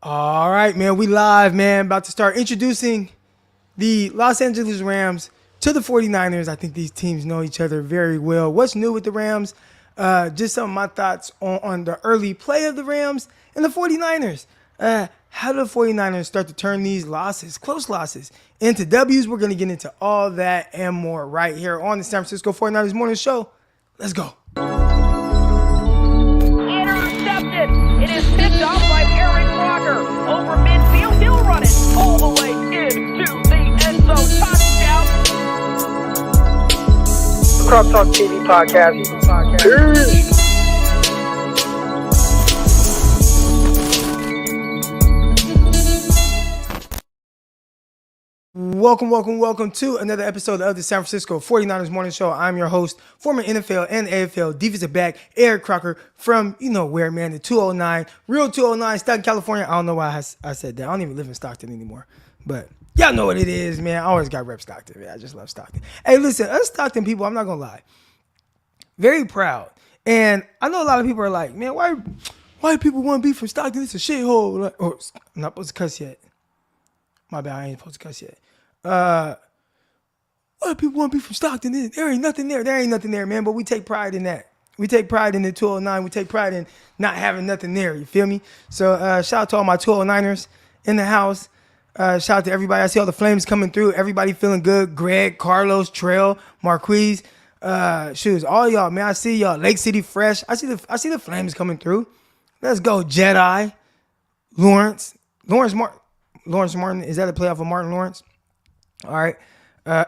All right, man. We live, man. About to start introducing the Los Angeles Rams to the 49ers. I think these teams know each other very well. What's new with the Rams? Just some of my thoughts on the early play of the Rams and the 49ers. How do the 49ers start to turn these losses, close losses, into W's? We're going to get into all that and more right here on the San Francisco 49ers Morning Show. Let's go. Intercepted. It is picked off by Aaron Crocker. Over midfield, he'll run it all the way into the end zone. Touchdown. Crop Talk TV podcast. Peace. Welcome to another episode of the San Francisco 49ers Morning Show. I'm your host, former NFL and AFL defensive back, Eric Crocker from, you know where, man, the 209, real 209, Stockton, California. I don't know why I said that. I don't even live in Stockton anymore, but y'all know what it is, man. I always got rep Stockton, man. I just love Stockton. Hey, listen, us Stockton people, I'm not going to lie, very proud. And I know a lot of people are like, man, why do people want to be from Stockton? It's a shithole. Like, I'm not supposed to cuss yet. My bad, I ain't supposed to cuss yet. Why do people want to be from Stockton? There ain't nothing there. There ain't nothing there, man. But we take pride in that. We take pride in the 209. We take pride in not having nothing there. You feel me? So shout out to all my 209ers in the house. Shout out to everybody. I see all the flames coming through. Everybody feeling good. Greg, Carlos, Trail, Marquise. Shoes, all y'all, man. I see y'all. Lake City Fresh. I see the flames coming through. Let's go, Jedi. Lawrence Martin. Is that a playoff of Martin Lawrence? All right.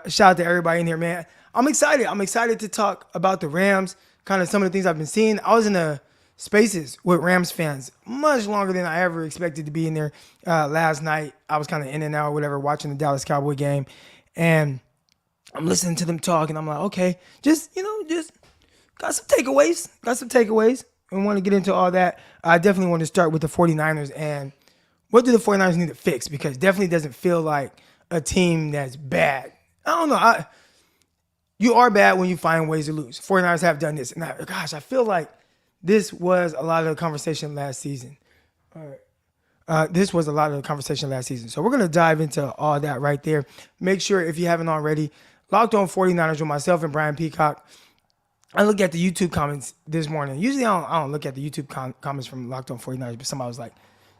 Shout out to everybody in here, man. I'm excited. I'm excited to talk about the Rams, kind of some of the things I've been seeing. I was in the spaces with Rams fans much longer than I ever expected to be in there last night. I was kind of in and out or whatever, watching the Dallas Cowboy game. And I'm listening to them talk, and I'm like, okay, just got some takeaways. And want to get into all that. I definitely want to start with the 49ers and what do the 49ers need to fix? Because definitely doesn't feel like a team that's bad. I don't know. You are bad when you find ways to lose. 49ers have done this. And I feel like this was a lot of the conversation last season. All right. This was a lot of the conversation last season. So we're going to dive into all that right there. Make sure, if you haven't already, logged on 49ers with myself and Brian Peacock. I look at the YouTube comments this morning. Usually I don't look at the YouTube comments from Locked On 49ers, but somebody was like,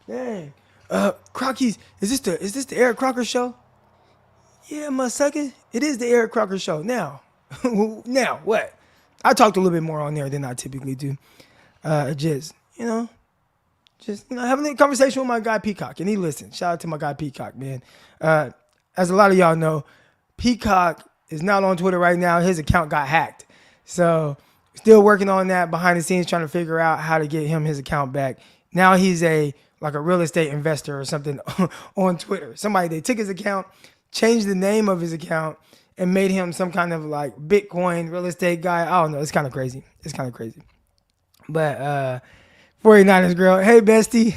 dang, Crockies, is this the Eric Crocker show? Yeah, my sucker. It is the Eric Crocker show. Now what? I talked a little bit more on there than I typically do. Just having a conversation with my guy Peacock, and he listened. Shout out to my guy Peacock, man. As a lot of y'all know, Peacock is not on Twitter right now. His account got hacked. So still working on that behind the scenes, trying to figure out how to get him his account back. Now he's like a real estate investor or something on Twitter. They took his account, changed the name of his account, and made him some kind of like Bitcoin real estate guy. I don't know. It's kind of crazy. But 49ers girl, hey bestie.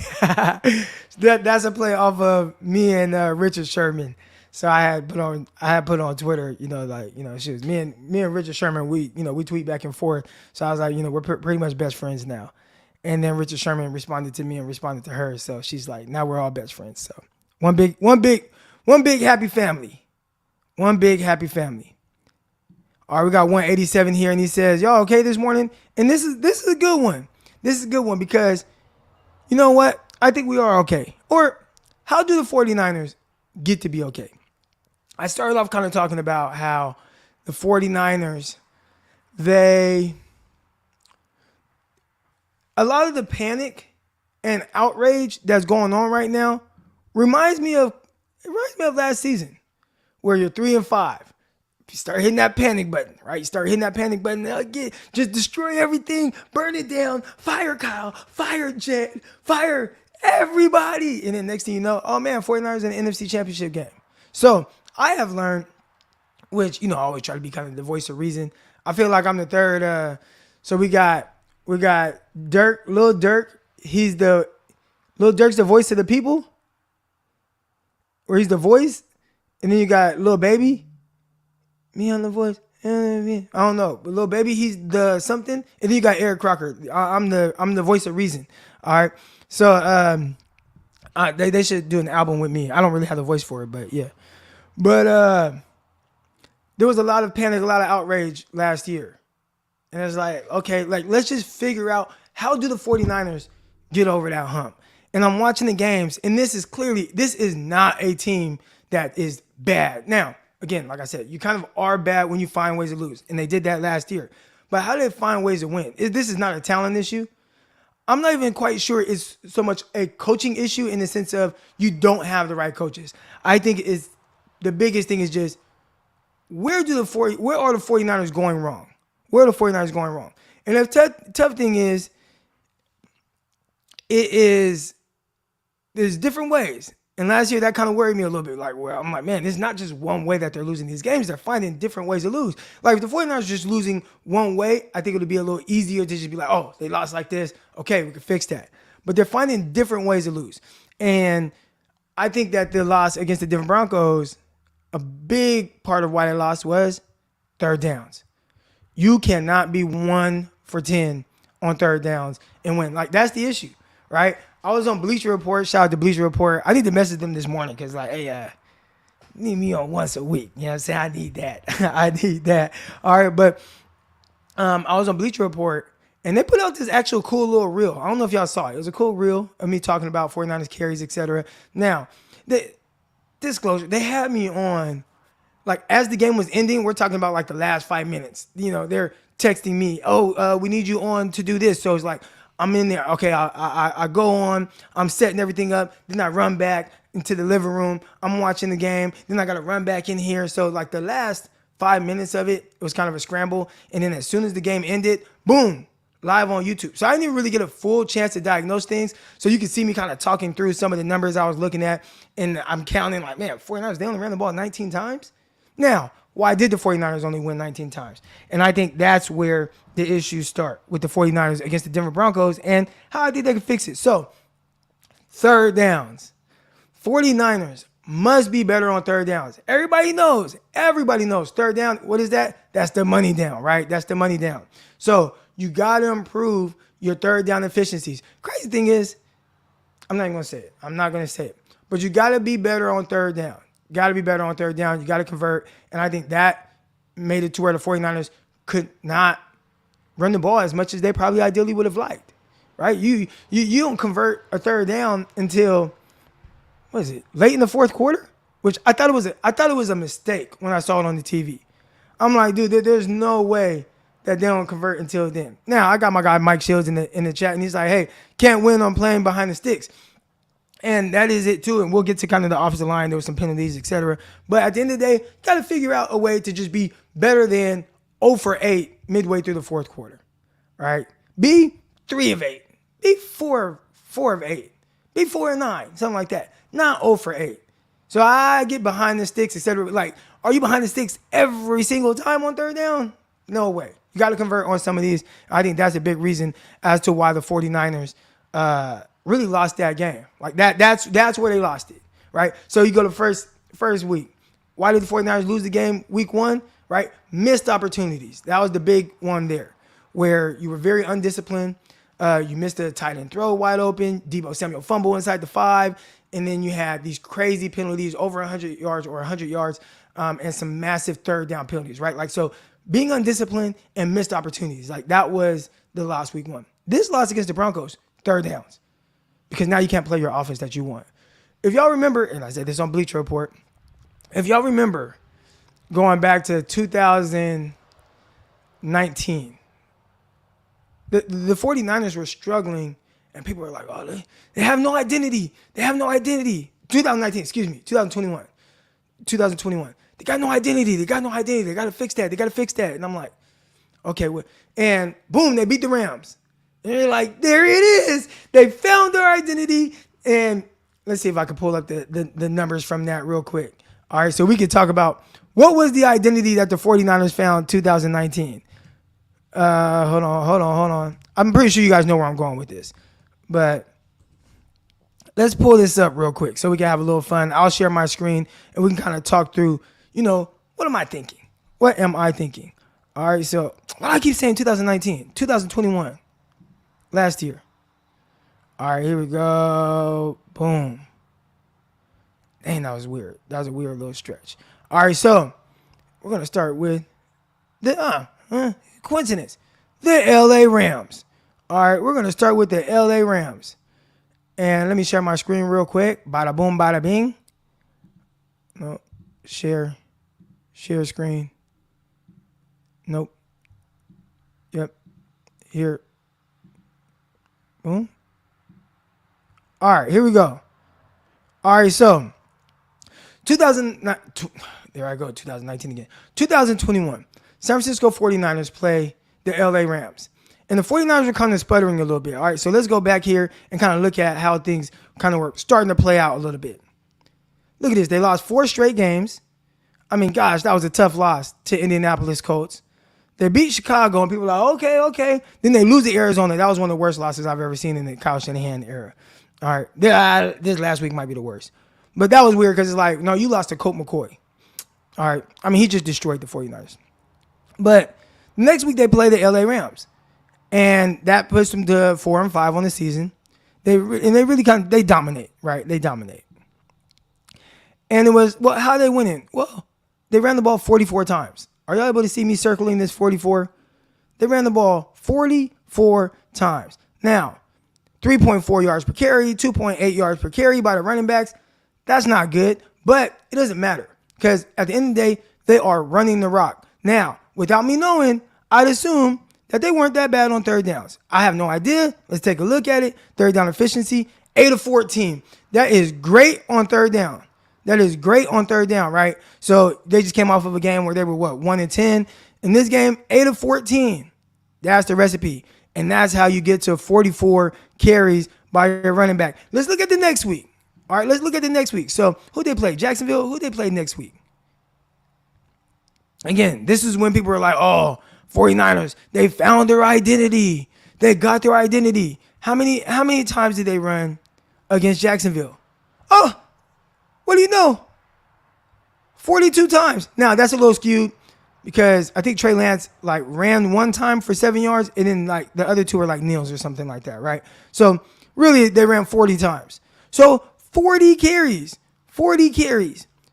That's a play off of me and Richard Sherman. So I had put on Twitter, she was me and Richard Sherman, we tweet back and forth. So I was like, we're pretty much best friends now. And then Richard Sherman responded to me and responded to her. So she's like, now we're all best friends. So one big happy family. One big happy family. All right, we got 187 here, and he says, y'all okay this morning? And this is a good one. This is a good one because you know what? I think we are okay. Or how do the 49ers get to be okay? I started off kind of talking about how the 49ers, a lot of the panic and outrage that's going on right now reminds me of last season, where you're 3-5. If you start hitting that panic button, right? You start hitting that panic button, just destroy everything, burn it down, fire Kyle, fire Jet, fire everybody. And then next thing you know, oh man, 49ers in the NFC Championship game. So I have learned, which, I always try to be kind of the voice of reason. I feel like I'm the third. So we got Dirk, Lil Durk. Lil Durk's the voice of the people, or he's the voice. And then you got Lil Baby, me on the voice. I don't know, but Lil Baby, he's the something. And then you got Eric Crocker. I'm the voice of reason. All right. So They should do an album with me. I don't really have the voice for it, but yeah. But there was a lot of panic, a lot of outrage last year. And it's like, okay, like let's just figure out how do the 49ers get over that hump. And I'm watching the games, and this is not a team that is bad. Now, again, like I said, you kind of are bad when you find ways to lose. And they did that last year. But how do they find ways to win? This is not a talent issue. I'm not even quite sure it's so much a coaching issue in the sense of you don't have the right coaches. I think it's the biggest thing is just where are the 49ers going wrong? Where are the 49ers going wrong? And the tough thing is, there's different ways. And last year, that kind of worried me a little bit. I'm like, man, it's not just one way that they're losing these games. They're finding different ways to lose. Like, if the 49ers just losing one way, I think it would be a little easier to just be like, oh, they lost like this. Okay, we can fix that. But they're finding different ways to lose. And I think that the loss against the Denver Broncos, a big part of why they lost was third downs. You cannot be 1 for 10 on third downs and win. Like, that's the issue, right? I was on Bleacher Report. Shout out to Bleacher Report. I need to message them this morning because, like, hey, need me on once a week. You know what I'm saying? I need that. I need that. All right, but I was on Bleacher Report, and they put out this actual cool little reel. I don't know if y'all saw it. It was a cool reel of me talking about 49ers carries, etc. Now, disclosure, they had me on, like, as the game was ending, we're talking about, like, the last 5 minutes. You know, they're texting me, we need you on to do this. So it's like, I'm in there. Okay, I go on. I'm setting everything up. Then I run back into the living room. I'm watching the game. Then I got to run back in here. So, like, the last 5 minutes of it was kind of a scramble. And then as soon as the game ended, boom, live on YouTube. So I didn't even really get a full chance to diagnose things. So you can see me kind of talking through some of the numbers I was looking at. And I'm counting like, man, 49ers, they only ran the ball 19 times. Now, why did the 49ers only win 19 times? And I think that's where the issues start with the 49ers against the Denver Broncos and how I think they can fix it. So, third downs. 49ers must be better on third downs. Everybody knows. Third down, what is that? That's the money down, right? That's the money down. So, you got to improve your third down efficiencies. Crazy thing is, I'm not even going to say it. I'm not going to say it. But you got to be better on third down. You got to convert. And I think that made it to where the 49ers could not run the ball as much as they probably ideally would have liked, right? You don't convert a third down until, what is it, late in the fourth quarter? Which I thought it was a mistake when I saw it on the TV. I'm like, dude, there's no way that they don't convert until then. Now, I got my guy Mike Shields in the chat, and he's like, hey, can't win on playing behind the sticks. And that is it, too. And we'll get to kind of the offensive line. There were some penalties, etc. But at the end of the day, got to figure out a way to just be better than 0 for 8 midway through the fourth quarter. Right? Be 3 of 8. Be 4 of 8. Be 4 of 9. Something like that. Not 0 for 8. So I get behind the sticks, etc. Like, are you behind the sticks every single time on third down? No way. You got to convert on some of these. I think that's a big reason as to why the 49ers really lost that game. Like that's where they lost it, right? So you go to first week. Why did the 49ers lose the game week 1, right? Missed opportunities. That was the big one there, where you were very undisciplined. You missed a tight end throw wide open. Deebo Samuel fumble inside the 5. And then you had these crazy penalties, over 100 yards or 100 yards, and some massive third down penalties, right? Like, so being undisciplined and missed opportunities, like that was the loss week 1. This loss against the Broncos, third downs. Because now you can't play your offense that you want. If y'all remember, and I said this on Bleacher Report, if y'all remember going back to 2019, the 49ers were struggling, and people were like, oh, they have no identity. 2021. They got no identity. They got to fix that. And I'm like, okay. And boom, they beat the Rams. And you're like, there it is. They found their identity. And let's see if I can pull up the numbers from that real quick. All right, so we can talk about what was the identity that the 49ers found 2019. Hold on. I'm pretty sure you guys know where I'm going with this. But let's pull this up real quick so we can have a little fun. I'll share my screen and we can kind of talk through, what am I thinking? What am I thinking? All right, so I keep saying 2019, 2021. Last year. All right, here we go. Boom. Man, that was weird. That was a weird little stretch. All right, so we're going to start with the coincidence. The LA Rams. All right, we're going to start with the LA Rams. And let me share my screen real quick. Bada boom, bada bing. No, share screen. Nope. Yep. Here. Boom. All right, here we go. All right, so 2019 again. 2021, San Francisco 49ers play the LA Rams. And the 49ers are kind of sputtering a little bit. All right, so let's go back here and kind of look at how things kind of were starting to play out a little bit. Look at this. They lost 4 straight games. I mean, gosh, that was a tough loss to Indianapolis Colts. They beat Chicago, and people are like, okay. Then they lose to Arizona. That was one of the worst losses I've ever seen in the Kyle Shanahan era. All right, this last week might be the worst. But that was weird because it's like, no, you lost to Colt McCoy. All right, I mean, he just destroyed the 49ers. But next week they play the LA Rams, and that puts them to 4-5 on the season. They dominate, right? They dominate. And it was, well, how are they winning? Well, they ran the ball 44 times. Are y'all able to see me circling this 44? They ran the ball 44 times. Now, 3.4 yards per carry, 2.8 yards per carry by the running backs. That's not good, but it doesn't matter because at the end of the day, they are running the rock. Now, without me knowing, I'd assume that they weren't that bad on third downs. I have no idea. Let's take a look at it. Third down efficiency, 8 of 14. That is great on third down. That is great on third down, right? So they just came off of a game where they were, 1-10. In this game, 8 of 14. That's the recipe. And that's how you get to 44 carries by your running back. Let's look at the next week. All right, let's look at the next week. So who they play? Jacksonville, who they play next week? Again, this is when people are like, oh, 49ers, they found their identity. They got their identity. How many times did they run against Jacksonville? Oh, what do you know? 42 times. Now, that's a little skewed because I think Trey Lance ran one time for 7 yards and then the other 2 are kneels or something like that, right? So really they ran 40 times. So 40 carries.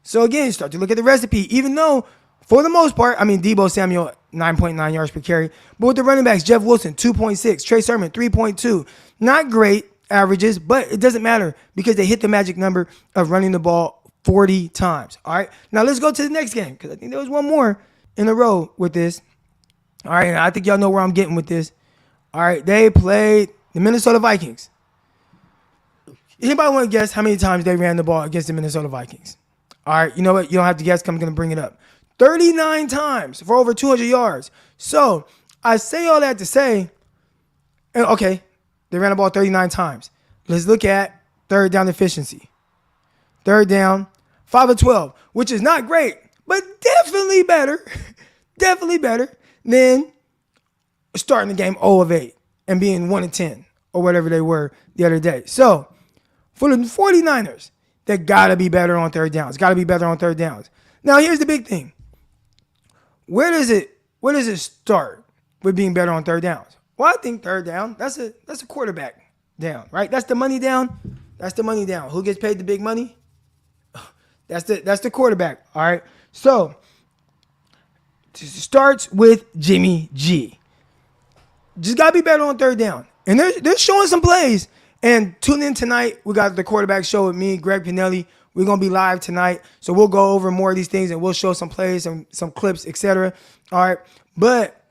So again, start to look at the recipe, even though for the most part, I mean, Deebo Samuel, 9.9 yards per carry. But with the running backs, Jeff Wilson, 2.6. Trey Sermon, 3.2. Not great averages, but it doesn't matter because they hit the magic number of running the ball 40 times. All right. Now let's go to the next game because I think there was one more in a row with this. All right. And I think y'all know where I'm getting with this. All right. They played the Minnesota Vikings. Anybody want to guess how many times they ran the ball against the Minnesota Vikings? All right. You know what? You don't have to guess. I'm going to bring it up. 39 times for over 200 yards. So I say all that to say, okay, they ran the ball 39 times. Let's look at third down efficiency. Third down, 5 of 12, which is not great, but definitely better. Definitely better than starting the game 0 of 8 and being 1-10 or whatever they were the other day. So for the 49ers, they got to be better on third downs. Now, here's the big thing. Where does it start with being better on third downs? Well, I think third down, that's a quarterback down, right? That's the money down. Who gets paid the big money? That's the quarterback, all right? So, it starts with Jimmy G. Just got to be better on third down. And they're showing some plays. And tune in tonight. We got the quarterback show with me, Greg Pinelli. We're going to be live tonight. So we'll go over more of these things and we'll show some plays and some clips, etc. All right. But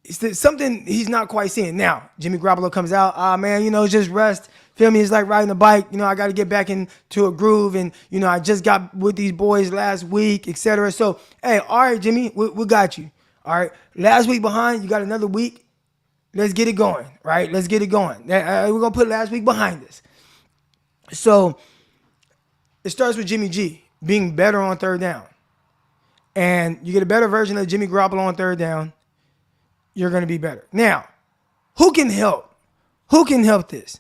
it's something he's not quite seeing. Now, Jimmy Garoppolo comes out. It's just rest. Feel me? It's like riding a bike. I got to get back into a groove. And, I just got with these boys last week, etc. So, hey, all right, Jimmy, we got you. All right. Last week behind, you got another week. Let's get it going, right? Let's get it going. We're going to put last week behind us. So, it starts with Jimmy G being better on third down. And you get a better version of Jimmy Garoppolo on third down, you're going to be better. Now, who can help? Who can help this?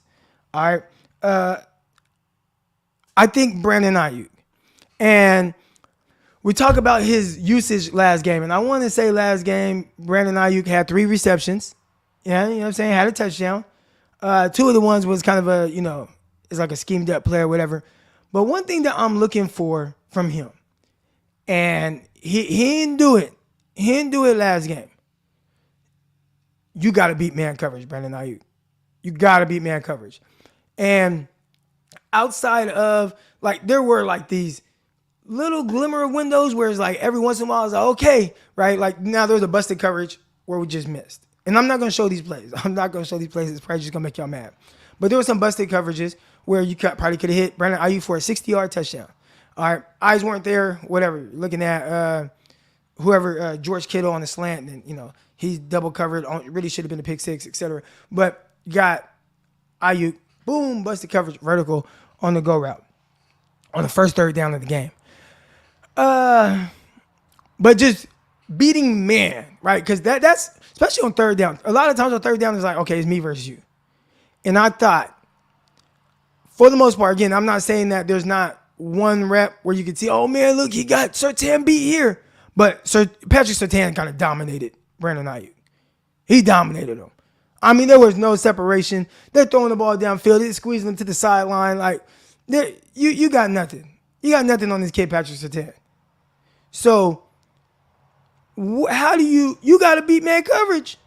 All right. I think Brandon Ayuk. And we talk about his usage last game. And I want to say last game, Brandon Ayuk had 3 receptions. Yeah, you know what I'm saying? Had a touchdown. 2 of the ones was kind of it's like a schemed up play or whatever. But one thing that I'm looking for from him, and he didn't do it. He didn't do it last game. You got to beat man coverage, Brandon Ayuk. You got to beat man coverage. And outside of, like, there were, like, these little glimmer of windows where it's like every once in a while, it's like, okay, right? Like, now there's a busted coverage where we just missed. And I'm not going to show these plays. I'm not going to show these plays. It's probably just going to make y'all mad. But there were some busted coverages where you probably could have hit Brandon Ayuk for a 60-yard touchdown. All right, eyes weren't there, whatever. Looking at whoever, George Kittle on the slant, and, he's double covered. Really should have been a pick six, etc. But you got Ayuk, boom, busted coverage, vertical on the go route on the first third down of the game. But just beating man, right? Because that's, especially on third down. A lot of times on third down, it's like, okay, it's me versus you. And I thought, for the most part, again, I'm not saying that there's not one rep where you could see, oh man, look, he got Surtain beat here. But Patrick Surtain kind of dominated Brandon Ayuk. He dominated him. I mean, there was no separation. They're throwing the ball downfield. They're squeezing him to the sideline. Like, you got nothing. You got nothing on this kid, Patrick Surtain. So, how do you got to beat man coverage.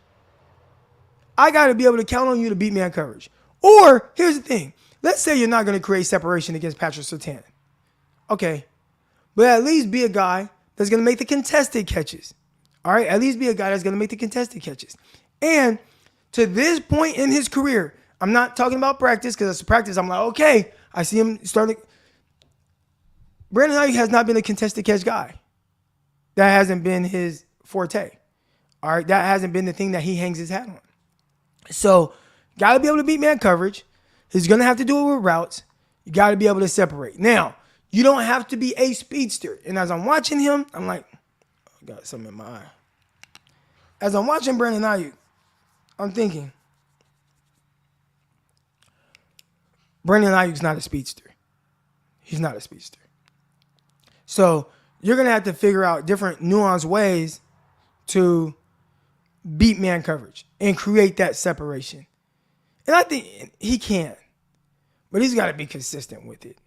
I got to be able to count on you to beat man coverage. Or, here's the thing. Let's say you're not going to create separation against Patrick Surtain. Okay. But at least be a guy that's going to make the contested catches. All right? At least be a guy that's going to make the contested catches. And to this point in his career, I'm not talking about practice, because it's practice. I'm like, okay, I see him starting. Brandon Ayuk has not been a contested catch guy. That hasn't been his forte. All right? That hasn't been the thing that he hangs his hat on. So, got to be able to beat man coverage. He's going to have to do it with routes. You got to be able to separate. Now, you don't have to be a speedster. And as I'm watching him, I'm like, I got something in my eye. As I'm watching Brandon Ayuk, I'm thinking, Brandon Ayuk's not a speedster. He's not a speedster. So, you're going to have to figure out different nuanced ways to beat man coverage and create that separation. And I think he can, but he's got to be consistent with it.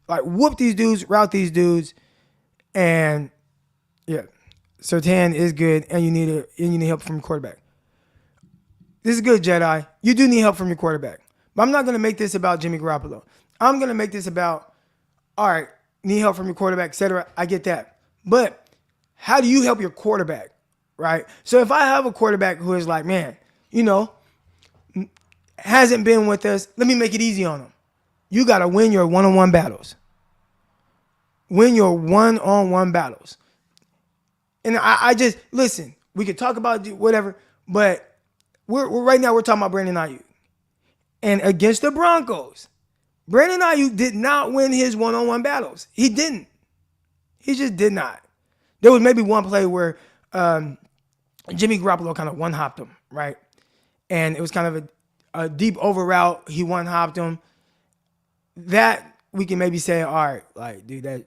Like, whoop these dudes, route these dudes, and yeah, Surtain is good, and you need help from your quarterback. This is good, Jedi. You do need help from your quarterback, but I'm not going to make this about Jimmy Garoppolo. I'm going to make this about, all right, need help from your quarterback, etc. I get that, but how do you help your quarterback, right? So if I have a quarterback who is like, man, hasn't been with us, let me make it easy on him. You got to win your one-on-one battles. Win your one-on-one battles. And I just, listen, we could talk about whatever, but we're right now we're talking about Brandon Ayuk. And against the Broncos, Brandon Ayuk did not win his one-on-one battles. He didn't. He just did not. There was maybe one play where Jimmy Garoppolo kind of one-hopped him, right? And it was kind of a deep over route. He one-hopped him. That we can maybe say, all right, like, dude, that,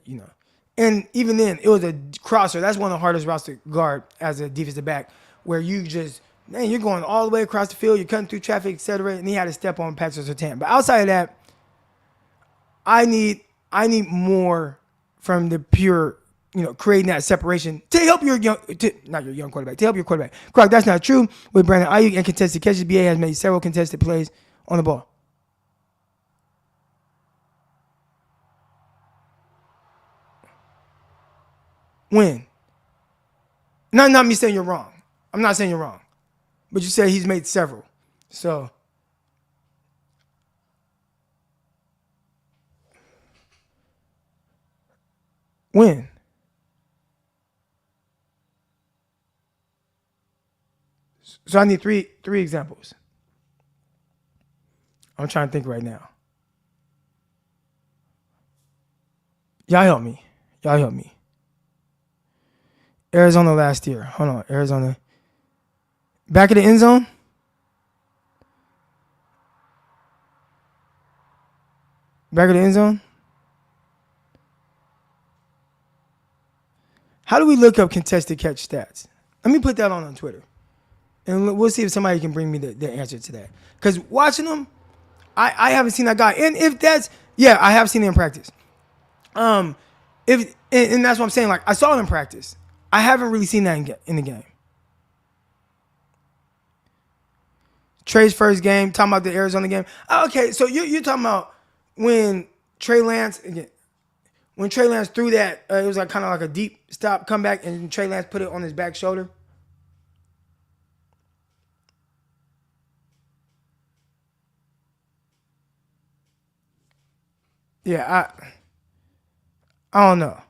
And even then, it was a crosser. That's one of the hardest routes to guard as a defensive back, where you just, man, you're going all the way across the field, you're cutting through traffic, etc. And he had to step on Patrick Surtain. But outside of that, I need more from the pure, creating that separation to help your not your young quarterback, to help your quarterback. Correct, that's not true with Brandon Ayuk and contested catches. BA has made several contested plays on the ball. When? Not me saying you're wrong. I'm not saying you're wrong. But you said he's made several. So, when? So I need three examples. I'm trying to think right now. Y'all help me. Arizona last year. Hold on. Arizona. Back of the end zone. Back of the end zone. How do we look up contested catch stats? Let me put that on Twitter. And we'll see if somebody can bring me the answer to that. Because watching them, I haven't seen that guy. And if that's, yeah, I have seen him in practice. If and that's what I'm saying. Like I saw it in practice. I haven't really seen that in the game. Trey's first game, talking about the Arizona game. Okay, so you're talking about when Trey Lance threw that, it was like kind of like a deep stop comeback, and Trey Lance put it on his back shoulder. Yeah, I don't know.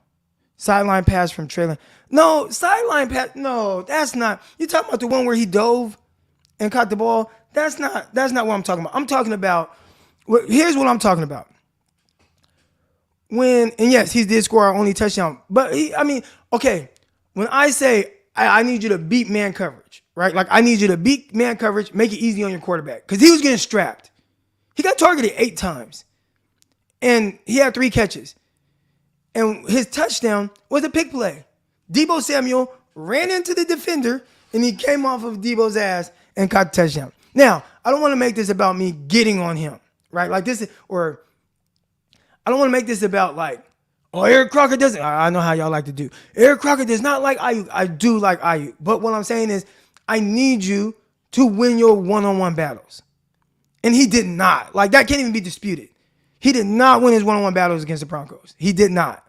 Sideline pass from Trey Lance. No, sideline pass. No, that's not. You talking about the one where he dove and caught the ball? That's not what I'm talking about. I'm talking about. Here's what I'm talking about. And yes, he did score our only touchdown. But okay. When I say I need you to beat man coverage, right? Like I need you to beat man coverage, make it easy on your quarterback, because he was getting strapped. He got targeted 8 times, and he had 3 catches. And his touchdown was a pick play. Deebo Samuel ran into the defender, and he came off of Deebo's ass and caught the touchdown. Now, I don't want to make this about me getting on him, right? Like this, or I don't want to make this about like, oh, Eric Crocker doesn't. I know how y'all like to do. Eric Crocker does not like Ayuk. I do like Ayuk. But what I'm saying is, I need you to win your one-on-one battles. And he did not. Like, that can't even be disputed. He did not win his one-on-one battles against the Broncos. He did not.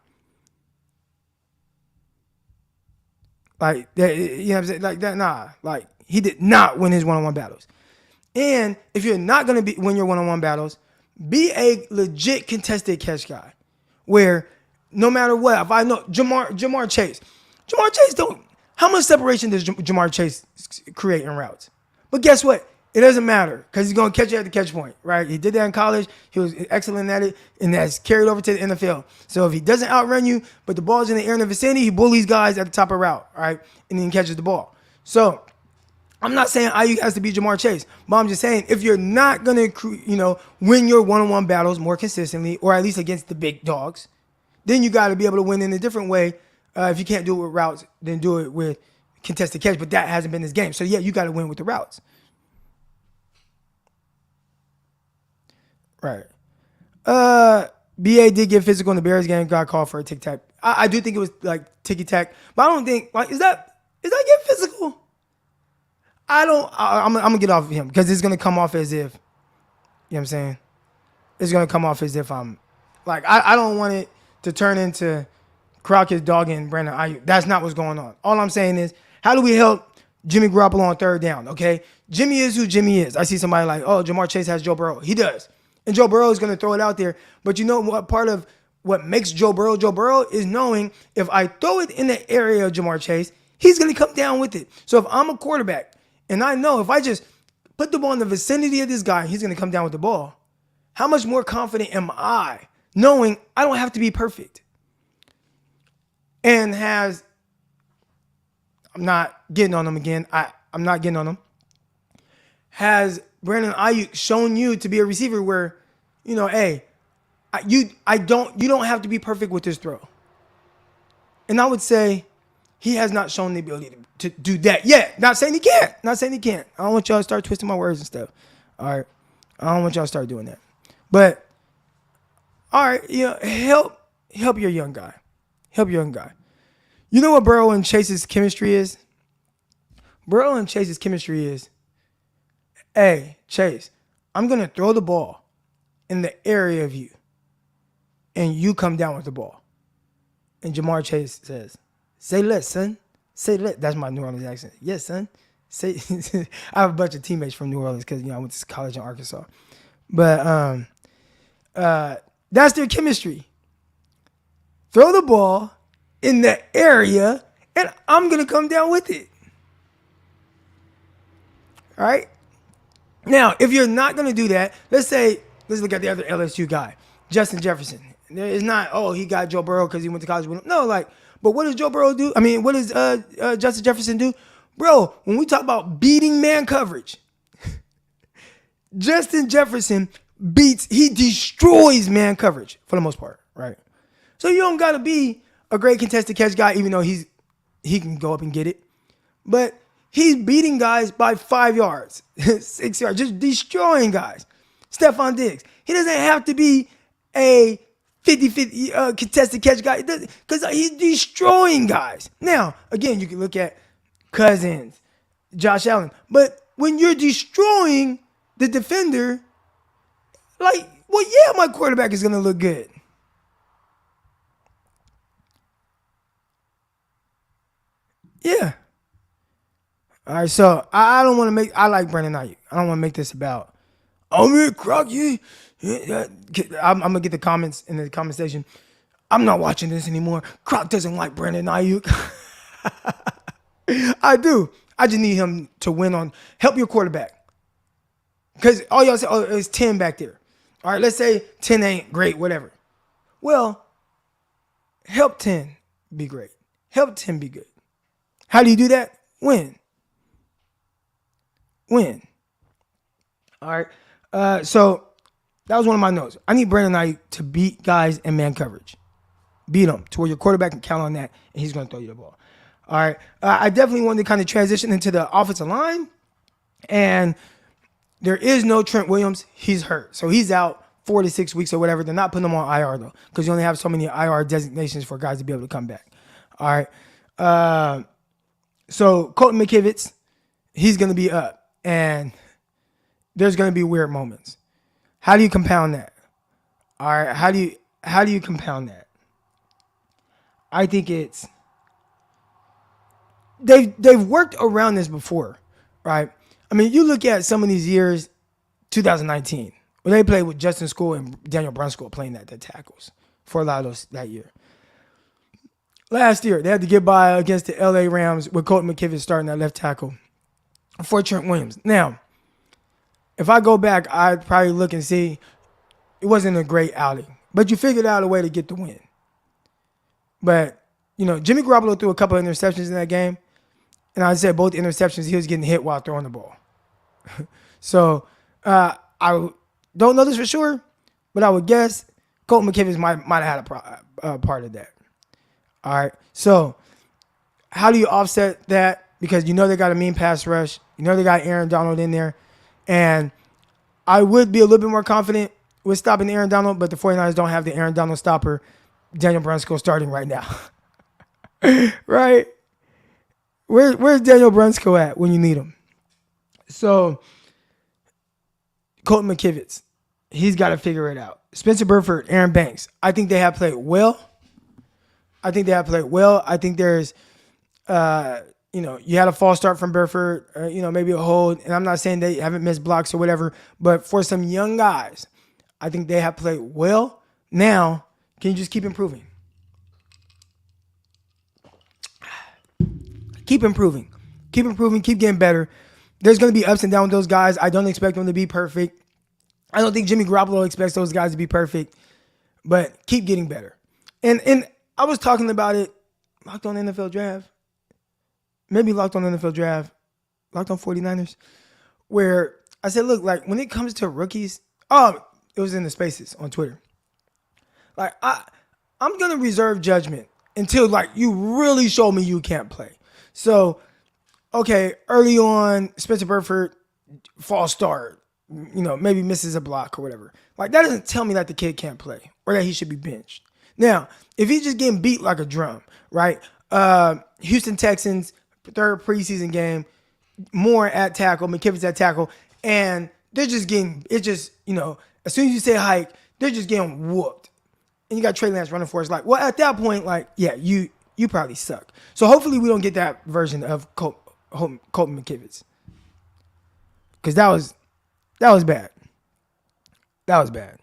Like, you know what I'm saying? Like, that, nah. Like, he did not win his one-on-one battles. And if you're not going to win your one-on-one battles, be a legit contested catch guy. Where no matter what, if I know Jamar Chase don't. How much separation does Jamar Chase create in routes? But guess what? It doesn't matter because he's going to catch you at the catch point, right? He did that in college. He was excellent at it, and that's carried over to the NFL. So if he doesn't outrun you, but the ball's in the air in the vicinity, he bullies guys at the top of route, all right? And then catches the ball. So I'm not saying Ayuk has to be Jamar Chase, but I'm just saying if you're not going to, win your one-on-one battles more consistently, or at least against the big dogs, then you got to be able to win in a different way. If you can't do it with routes, then do it with contested catch. But that hasn't been his game. So, yeah, you got to win with the routes. Right. BA did get physical in the Bears game, got called for a tic-tac. I do think it was like ticky-tack. But I don't think, like, is that get physical? I'm going to get off of him because it's going to come off as if, you know what I'm saying? It's going to come off as if I'm, like, I don't want it to turn into Crockett's dogging Brandon Ayuk. That's not what's going on. All I'm saying is, how do we help Jimmy Garoppolo on third down, okay? Jimmy is who Jimmy is. I see somebody like, oh, Jamar Chase has Joe Burrow. He does. And Joe Burrow is going to throw it out there. But you know what part of what makes Joe Burrow is knowing if I throw it in the area of Jamar Chase, he's going to come down with it. So if I'm a quarterback and I know if I just put the ball in the vicinity of this guy, he's going to come down with the ball. How much more confident am I knowing I don't have to be perfect? And I'm not getting on him again. I'm not getting on him. Has Brandon Ayuk shown you to be a receiver where, hey, you don't have to be perfect with this throw? And I would say he has not shown the ability to do that yet. Not saying he can't. I don't want y'all to start twisting my words and stuff. All right. I don't want y'all to start doing that. But, all right, help your young guy. Help your young guy. You know what Burrow and Chase's chemistry is? Hey, Chase, I'm going to throw the ball in the area of you, and you come down with the ball. And Jamar Chase says, say less, son. Say less. That's my New Orleans accent. Yes, son. Say. I have a bunch of teammates from New Orleans because, I went to college in Arkansas. But that's their chemistry. Throw the ball in the area, and I'm going to come down with it. All right? Now, if you're not going to do that, let's look at the other LSU guy, Justin Jefferson. It's not, he got Joe Burrow because he went to college with him. No, but what does Joe Burrow do? I mean, what does Justin Jefferson do? Bro, when we talk about beating man coverage, Justin Jefferson he destroys man coverage for the most part, right? So you don't got to be a great contested catch guy, even though he can go up and get it. But he's beating guys by 5 yards, 6 yards, just destroying guys. Stephon Diggs. He doesn't have to be a 50-50 contested catch guy because he's destroying guys. Now, again, you can look at Cousins, Josh Allen. But when you're destroying the defender, like, well, yeah, my quarterback is going to look good. Yeah. All right, so I don't want to make – I like Brandon Ayuk. I don't want to make this about, oh, man, Croc, I'm going to get the comments in the comment section. I'm not watching this anymore. Croc doesn't like Brandon Ayuk. I do. I just need him to win on – help your quarterback. Because all y'all say, oh, it's 10 back there. All right, let's say 10 ain't great, whatever. Well, help 10 be great. Help 10 be good. How do you do that? Win. All right. So that was one of my notes. I need Brandon Ayuk to beat guys in man coverage. Beat them to where your quarterback can count on that, and he's going to throw you the ball. All right. I definitely wanted to kind of transition into the offensive line, and there is no Trent Williams. He's hurt. So he's out 4 to 6 weeks or whatever. They're not putting him on IR, though, because you only have so many IR designations for guys to be able to come back. All right. So Colton McKivitz, he's going to be up. And there's going to be weird moments. How do you compound that? All right, how do you compound that? I think it's they've worked around this before, right? I mean, you look at some of these years, 2019, when they played with Justin School and Daniel Brunskill playing the tackles for a lot of those that year. Last year, they had to get by against the LA Rams with Colton McKivitz starting that left tackle for Trent Williams. Now, if I go back, I'd probably look and see it wasn't a great outing. But you figured out a way to get the win. But, Jimmy Garoppolo threw a couple of interceptions in that game. And I said both interceptions, he was getting hit while throwing the ball. So, I don't know this for sure, but I would guess Colton McKivitz might have had a part of that. All right. So, how do you offset that? Because they got a mean pass rush. They got Aaron Donald in there. And I would be a little bit more confident with stopping Aaron Donald, but the 49ers don't have the Aaron Donald stopper, Daniel Brunskill, starting right now. Right? Where's Daniel Brunskill at when you need him? So, Colton McKivitz, he's got to figure it out. Spencer Burford, Aaron Banks, I think they have played well. I think there's you had a false start from Burford, maybe a hold. And I'm not saying they haven't missed blocks or whatever, but for some young guys, I think they have played well. Now, can you just keep improving? Keep improving. Keep getting better. There's going to be ups and downs with those guys. I don't expect them to be perfect. I don't think Jimmy Garoppolo expects those guys to be perfect, but keep getting better. And I was talking about it, Locked On NFL Draft. Maybe Locked On NFL Draft, Locked On 49ers, where I said, look, like when it comes to rookies, it was in the spaces on Twitter. Like I'm going to reserve judgment until like you really show me you can't play. So, okay, early on, Spencer Burford, false start, maybe misses a block or whatever. Like that doesn't tell me that the kid can't play or that he should be benched. Now, if he's just getting beat like a drum, right? Houston Texans, third preseason game, Moore at tackle, McKivitz at tackle, and they're just getting, as soon as you say hike, they're just getting whooped. And you got Trey Lance running for us. Like, well, at that point, like, yeah, you probably suck. So hopefully we don't get that version of Colton McKivitz. Because that was bad. That was bad.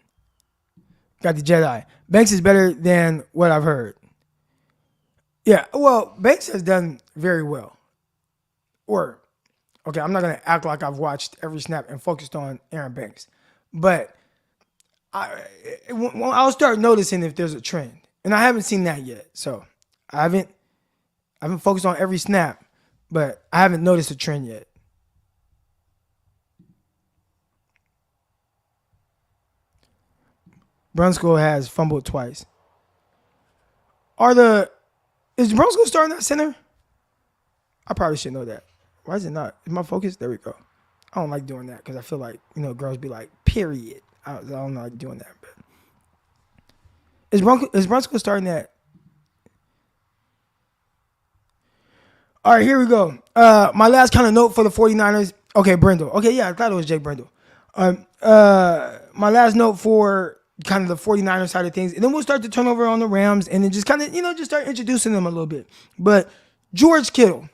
Got the Jedi. Banks is better than what I've heard. Yeah, well, Banks has done very well. Okay, I'm not going to act like I've watched every snap and focused on Aaron Banks. But I'll start noticing if there's a trend. And I haven't seen that yet. So I haven't focused on every snap, but I haven't noticed a trend yet. Brunskill has fumbled twice. Is Brunskill starting at center? I probably should know that. Why is it not? Is my focus? There we go. I don't like doing that because I feel like, girls be like, period. I don't like doing that. But Is Brunskill starting that? All right, here we go. My last kind of note for the 49ers. Okay, Brindle. Okay, yeah, I thought it was Jake Brindle. My last note for kind of the 49ers side of things, and then we'll start to turn over on the Rams, and then just kind of, just start introducing them a little bit. But George Kittle,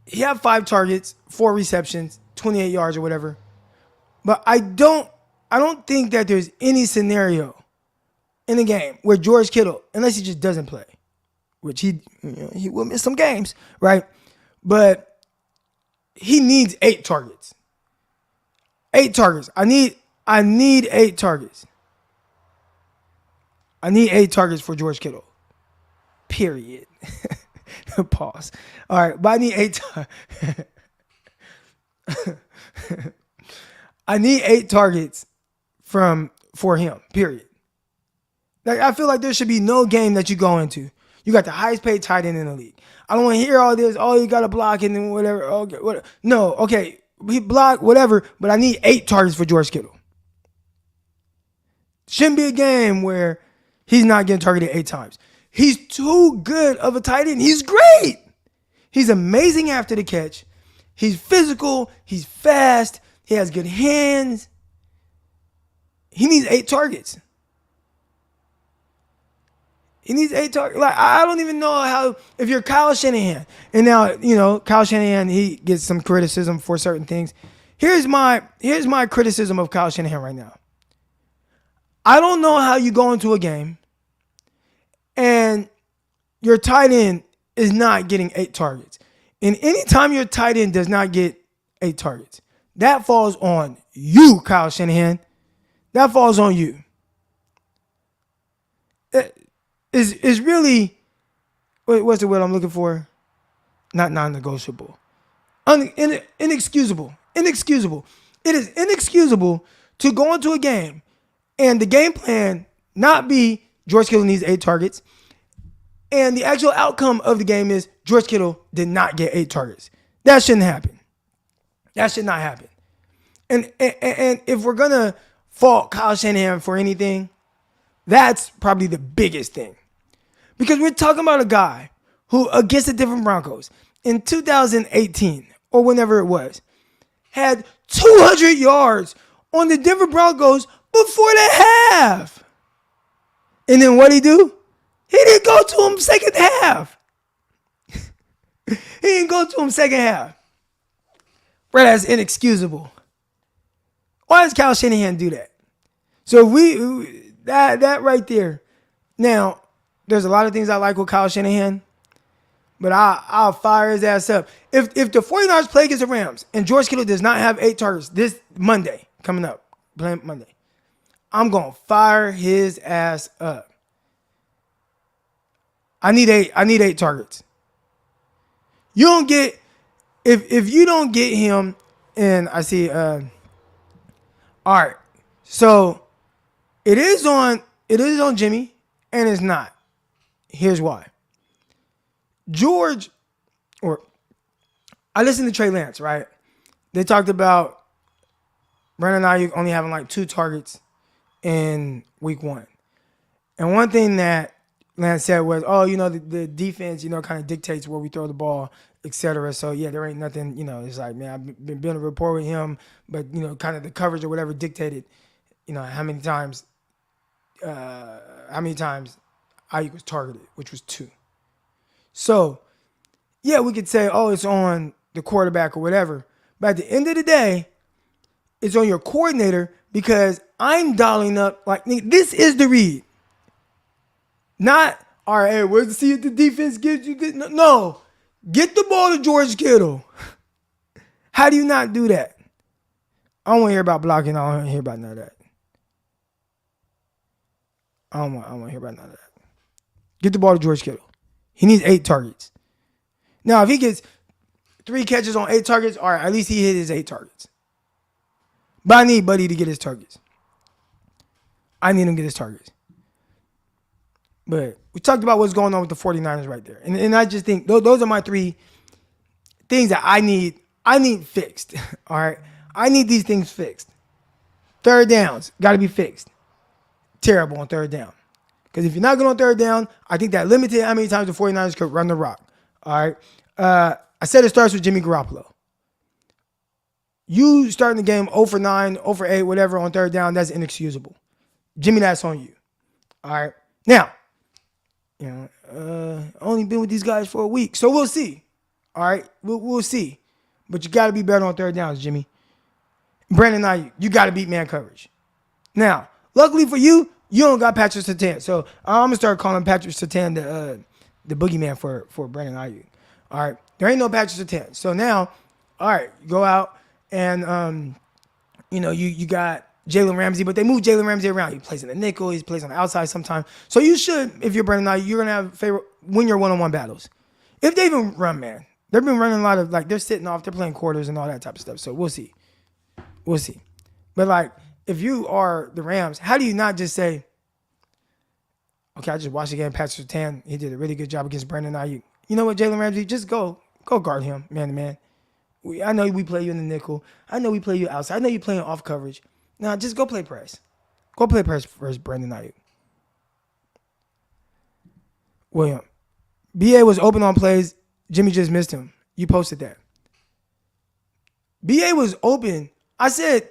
he had 5 targets, 4 receptions, 28 yards or whatever. But I don't think that there's any scenario in the game where George Kittle, unless he just doesn't play, which he will miss some games, right? But he needs 8 targets. 8 targets. I need 8 targets. I need 8 targets for George Kittle. Period. Pause. All right, but I need 8 I need 8 targets for him. Period. Like, I feel like there should be no game that you go into. You got the highest paid tight end in the league. I don't want to hear all this. Oh, you got to block and then whatever. Okay, whatever. No, okay. He blocked, whatever. But I need 8 targets for George Kittle. Shouldn't be a game where he's not getting targeted 8 times. He's too good of a tight end. He's great. He's amazing after the catch. He's physical. He's fast. He has good hands. He needs 8 targets. He needs 8 targets. Like, I don't even know how, if you're Kyle Shanahan, and now, Kyle Shanahan, he gets some criticism for certain things. Here's my criticism of Kyle Shanahan right now. I don't know how you go into a game and your tight end is not getting 8 targets. And anytime your tight end does not get 8 targets, that falls on you, Kyle Shanahan. That falls on you. Is really, what's the word I'm looking for? Not non-negotiable. Inexcusable. Inexcusable. It is inexcusable to go into a game and the game plan not be George Kittle needs 8 targets, and the actual outcome of the game is George Kittle did not get 8 targets. That shouldn't happen. That should not happen. And if we're going to fault Kyle Shanahan for anything, that's probably the biggest thing. Because we're talking about a guy who, against the Denver Broncos in 2018, or whenever it was, had 200 yards on the Denver Broncos before the half. And then what'd he do? He didn't go to him second half. He didn't go to him second half. Bro, that's inexcusable. Why does Kyle Shanahan do that? So that right there. Now, there's a lot of things I like with Kyle Shanahan, but I'll fire his ass up. If the 49ers play against the Rams and George Kittle does not have 8 targets this Monday, coming up, playing Monday, I'm going to fire his ass up. I need 8 targets. You don't get, if you don't get him, and I see, all right, so it is on Jimmy, and it's not. Here's why. I listened to Trey Lance, right? They talked about Brandon Ayuk only having like 2 targets in week 1. And one thing that Lance said was, the defense, kind of dictates where we throw the ball, etc. So, yeah, there ain't nothing, it's like, man, I've been building a rapport with him, but, kind of the coverage or whatever dictated, how many times Ayuk was targeted, which was 2. So, yeah, we could say, it's on the quarterback or whatever. But at the end of the day, it's on your coordinator, because I'm dialing up, like, this is the read. Not, all right, hey, where's the see if the defense gives you good? No, get the ball to George Kittle. How do you not do that? I don't want to hear about blocking. I don't want to hear about none of that. I don't want to hear about none of that. Get the ball to George Kittle. He needs 8 targets. Now, if he gets 3 catches on 8 targets, all right, at least he hit his 8 targets. But I need Buddy to get his targets. I need him to get his targets. But we talked about what's going on with the 49ers right there. And I just think those are my 3 things that I need fixed. All right. I need these things fixed. Third downs got to be fixed. terrible on third down. Because if you're not good on third down, I think that limited how many times the 49ers could run the rock. All right. I said it starts with Jimmy Garoppolo. You starting the game 0 for 9, 0 for 8, whatever on third down, that's inexcusable. Jimmy, that's on you. All right. Now, only been with these guys for a week, so we'll see. All right. We'll see. But you got to be better on third downs, Jimmy. Brandon Ayuk, you got to beat man coverage. Now, luckily for you, you don't got Patrick Surtain. So I'm going to start calling Patrick Surtain the boogeyman for Brandon Ayuk. All right. There ain't no Patrick Surtain. So now, all right, go out and, you got Jalen Ramsey, but they move Jalen Ramsey around. He plays in the nickel. He plays on the outside sometimes. So you should, if you're Brandon Ayuk, you're going to have win your one-on-one battles. If they even run, man. They've been running a lot of, they're sitting off. They're playing quarters and all that type of stuff. So we'll see. We'll see. But, if you are the Rams, how do you not just say, okay, I just watched again Patrick Surtain. He did a really good job against Brandon Ayuk. You know what, Jalen Ramsey? Just go guard him, man to man. I know we play you in the nickel. I know we play you outside. I know you playing off coverage. Now, just go play press. Go play press versus Brandon Ayuk. William, BA was open on plays. Jimmy just missed him. You posted that. BA was open. I said,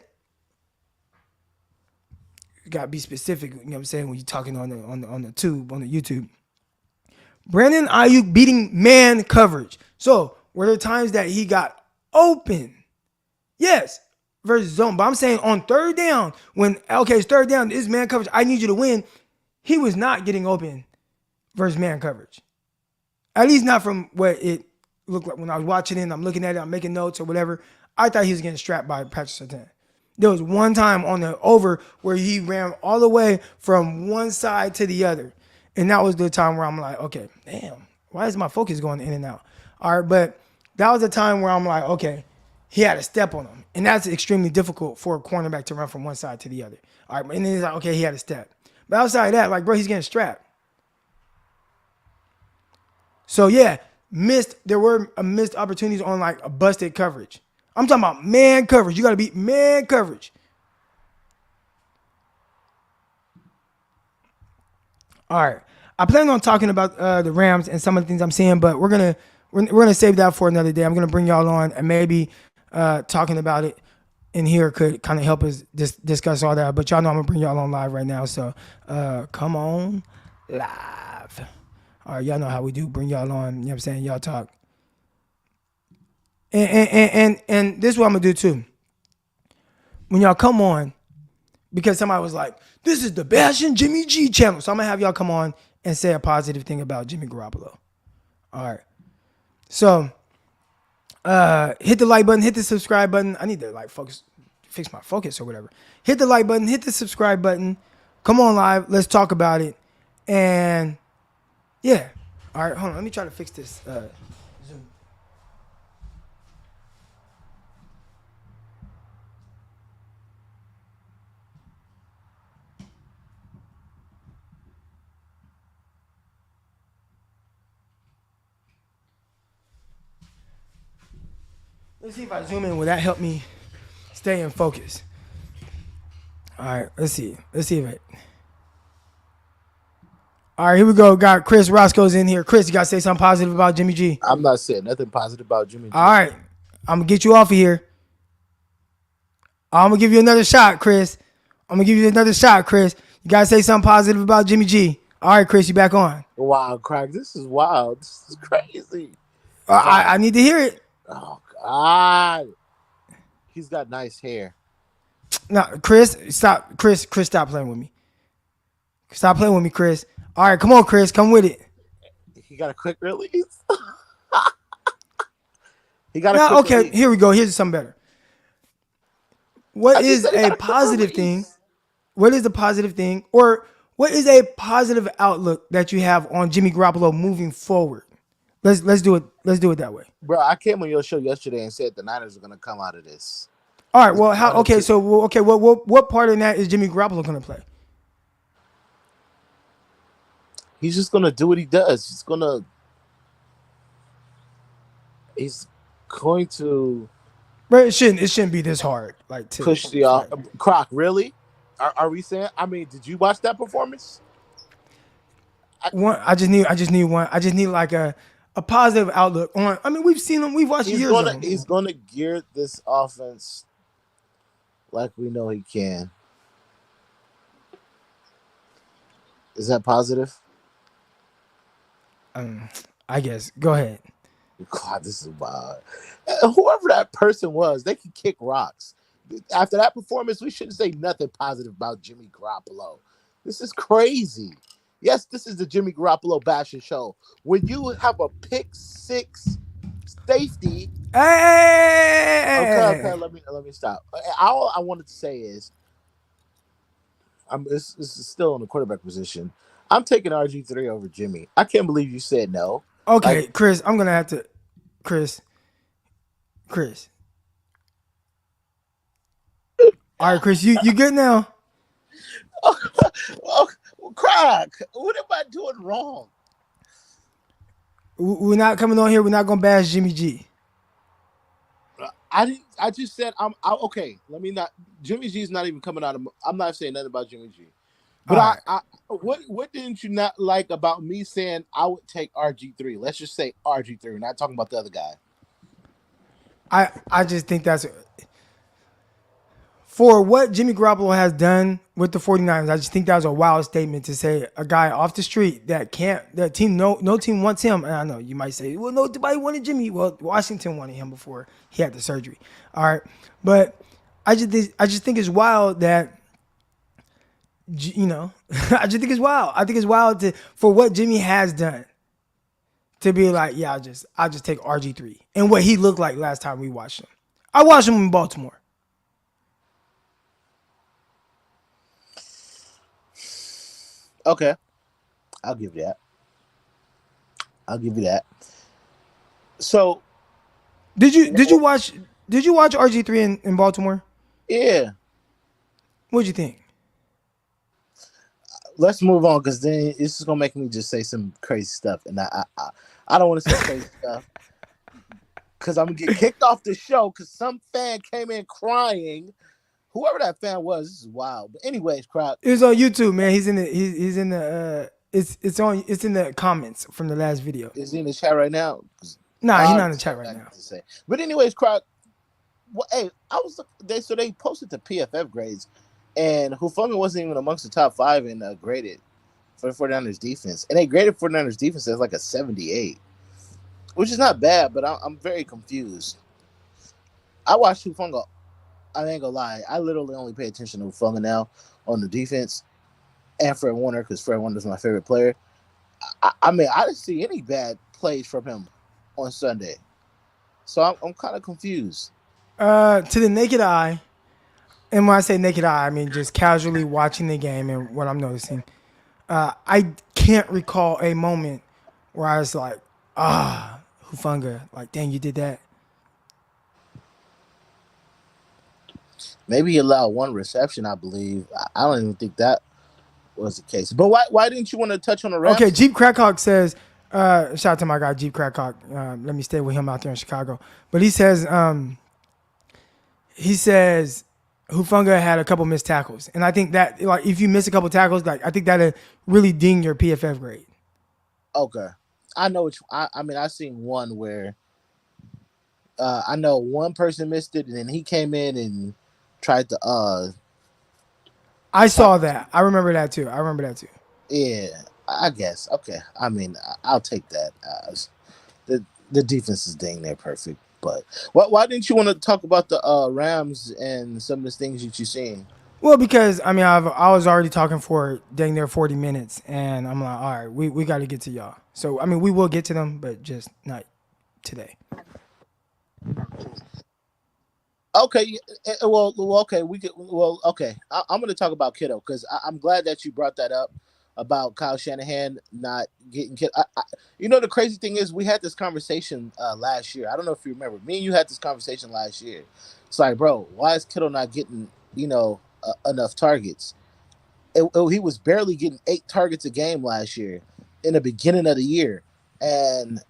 you gotta be specific, you know what I'm saying, when you're talking on the tube, on the YouTube. Brandon Ayuk beating man coverage. So, were there times that he got open? Yes, versus zone. But I'm saying on third down, it's third down, this man coverage, I need you to win. He was not getting open versus man coverage. At least not from what it looked like when I was watching it and I'm looking at it, I'm making notes or whatever. I thought he was getting strapped by Patrick Surtain. There was one time on the over where he ran all the way from one side to the other. And that was the time where I'm like, okay, damn, why is my focus going in and out? All right, but that was the time where I'm like, okay, he had a step on him. And that's extremely difficult for a cornerback to run from one side to the other. All right, and then he's like, okay, he had a step. But outside of that, bro, he's getting strapped. So, yeah, there were missed opportunities on, a busted coverage. I'm talking about man coverage. You got to beat man coverage. All right. I plan on talking about the Rams and some of the things I'm seeing, but we're gonna save that for another day. I'm gonna bring y'all on and maybe talking about it in here could kind of help us discuss all that. But y'all know I'm gonna bring y'all on live right now, so come on live. All right, y'all know how we do. Bring y'all on. You know what I'm saying? Y'all talk. And this is what I'm gonna do too. When y'all come on, because somebody was like, "This is the Bash and Jimmy G channel," so I'm gonna have y'all come on and say a positive thing about Jimmy Garoppolo. All right. So, hit the like button, hit the subscribe button. I need to fix my focus or whatever. Hit the like button, hit the subscribe button. Come on live. Let's talk about it. And yeah. All right. Hold on. Let me try to fix this. Zoom. Let's see if I zoom in. Will that help me stay in focus? All right, let's see. If it. All right, here we go. Got Chris Roscoe's in here. Chris, you got to say something positive about Jimmy G. I'm not saying nothing positive about Jimmy G. All right, I'm going to get you off of here. I'm going to give you another shot, Chris. You got to say something positive about Jimmy G. All right, Chris, you back on. Wow, Craig, this is wild. This is crazy. I need to hear it. Oh, God. He's got nice hair. No, Chris, stop. Chris, stop playing with me. Stop playing with me, Chris. All right, come on, Chris. Come with it. He got a quick release. Release. Here we go. Here's something better. What is a positive thing? What is the positive thing? Or what is a positive outlook that you have on Jimmy Garoppolo moving forward? Let's do it. Let's do it that way. Bro, I came on your show yesterday and said the Niners are going to come out of this. All right. Well, how? Okay. So, what part in that is Jimmy Garoppolo going to play? He's just going to do what he does. He's going to. But it shouldn't be this hard. Push the off. Croc, really? Are we saying? I mean, did you watch that performance? One, I just need one. I just need like a positive outlook on. I mean, we've seen him. We've watched He's years of gonna him. he's gonna gear this offense like we know he can. Is that positive? I guess. Go ahead. God, this is wild. Whoever that person was, they can kick rocks. After that performance, we shouldn't say nothing positive about Jimmy Garoppolo. This is crazy. Yes, this is the Jimmy Garoppolo bashing show. When you have a pick six safety, okay, Hey! let me stop. All I wanted to say is, it's still in the quarterback position. I'm taking RG3 over Jimmy. I can't believe you said no. Like, Okay, Chris, I'm gonna have to. Chris, Chris. All right, Chris, you good now? oh, crack. What am I doing wrong? We're not coming on here. We're not gonna bash Jimmy G. I didn't. I just said okay. Let me not. Jimmy G's not even coming out of. I'm not saying nothing about Jimmy G. But All right. what didn't you not like about me saying I would take RG3? Let's just say RG3. We're not talking about the other guy. I just think that's for what Jimmy Garoppolo has done with the 49ers. I just think that was a wild statement to say a guy off the street that team no team wants him. And I know you might say, well, nobody wanted Jimmy. Well, Washington wanted him before he had the surgery. All right, but I just think it's wild that I just think it's wild. I think it's wild for what Jimmy has done to be like, yeah, I'll just take RG3 and what he looked like last time we watched him. I watched him in Baltimore. Okay, I'll give you that. I'll give you that. So Did you watch RG3 in Baltimore? yeah, What'd you think? let's move on because then it's just gonna make me just say some crazy stuff, and I don't want to say crazy stuff because I'm gonna get kicked off the show because some fan came in crying. Whoever that fan was, this is wild. But anyways, crowd. It was on YouTube, man. He's in the it's in the comments from the last video. Is he in the chat right now? Nah, he's not in the chat right now. To say. But anyways, crowd. Well, hey, they posted the PFF grades, and Hufanga wasn't even amongst the top 5 in graded for the 49ers defense, and they graded 49ers defense as like a 78, which is not bad, but I'm very confused. I watched Hufanga. I ain't gonna lie, I literally only pay attention to Hufanga now on the defense, and Fred Warner because Fred Warner is my favorite player. I mean, I didn't see any bad plays from him on Sunday, so I'm kind of confused. To the naked eye, and when I say naked eye, I mean just casually watching the game and what I'm noticing. I can't recall a moment where I was like, Hufanga, like, dang, you did that. Maybe he allowed one reception, I believe. I don't even think that was the case. But why didn't you want to touch on the Rams? Okay, Jeep Crackhawk says, shout out to my guy Jeep Crackhawk. Let me stay with him out there in Chicago. But he says Hufanga had a couple missed tackles. And I think that, like, if you miss a couple tackles, like, I think that'll really ding your PFF grade. Okay. I know which I mean, I've seen one where I know one person missed it and then he came in and tried to I saw that. I remember that too. yeah, I guess. Okay. I mean, I'll take that. The defense is dang near perfect. But why didn't you want to talk about the Rams and some of the things that you've seen? Well, because I mean, I was already talking for dang near 40 minutes, and I'm like, all right, we got to get to y'all. So I mean, we will get to them, but just not today. Okay, well, okay, we could. Well, okay, I'm going to talk about Kittle because I'm glad that you brought that up about Kyle Shanahan not getting Kittle. You know, the crazy thing is, we had this conversation last year. I don't know if you remember. Me and you had this conversation last year. It's like, bro, why is Kittle not getting enough targets? He was barely getting 8 targets a game last year in the beginning of the year, and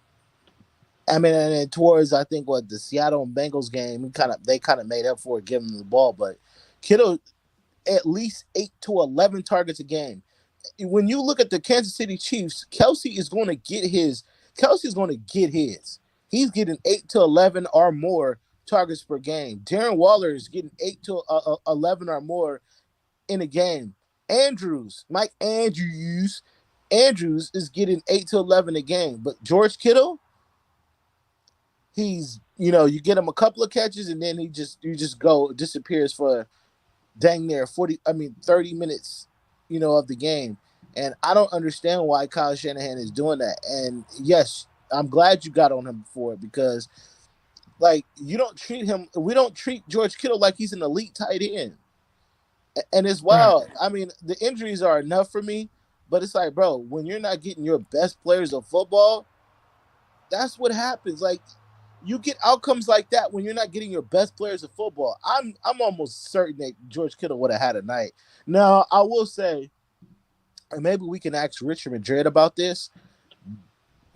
I mean, and towards I think the Seattle and Bengals game, they kind of made up for it, giving him the ball. But Kittle, at least 8 to 11 targets a game. When you look at the Kansas City Chiefs, Kelsey is going to get his. Kelsey's going to get his. He's getting 8 to 11 or more targets per game. Darren Waller is getting 8 to 11 or more in a game. Mike Andrews is getting 8 to 11 a game. But George Kittle, you get him a couple of catches and then disappears for dang near 30 minutes, of the game. And I don't understand why Kyle Shanahan is doing that. And yes, I'm glad you got on him for it because we don't treat George Kittle like he's an elite tight end. And it's wild. Right. I mean, the injuries are enough for me, but it's like, bro, when you're not getting your best players of football, that's what happens. Like, you get outcomes like that when you're not getting your best players of football. I'm almost certain that George Kittle would have had a night. Now, I will say, and maybe we can ask Richard Madrid about this.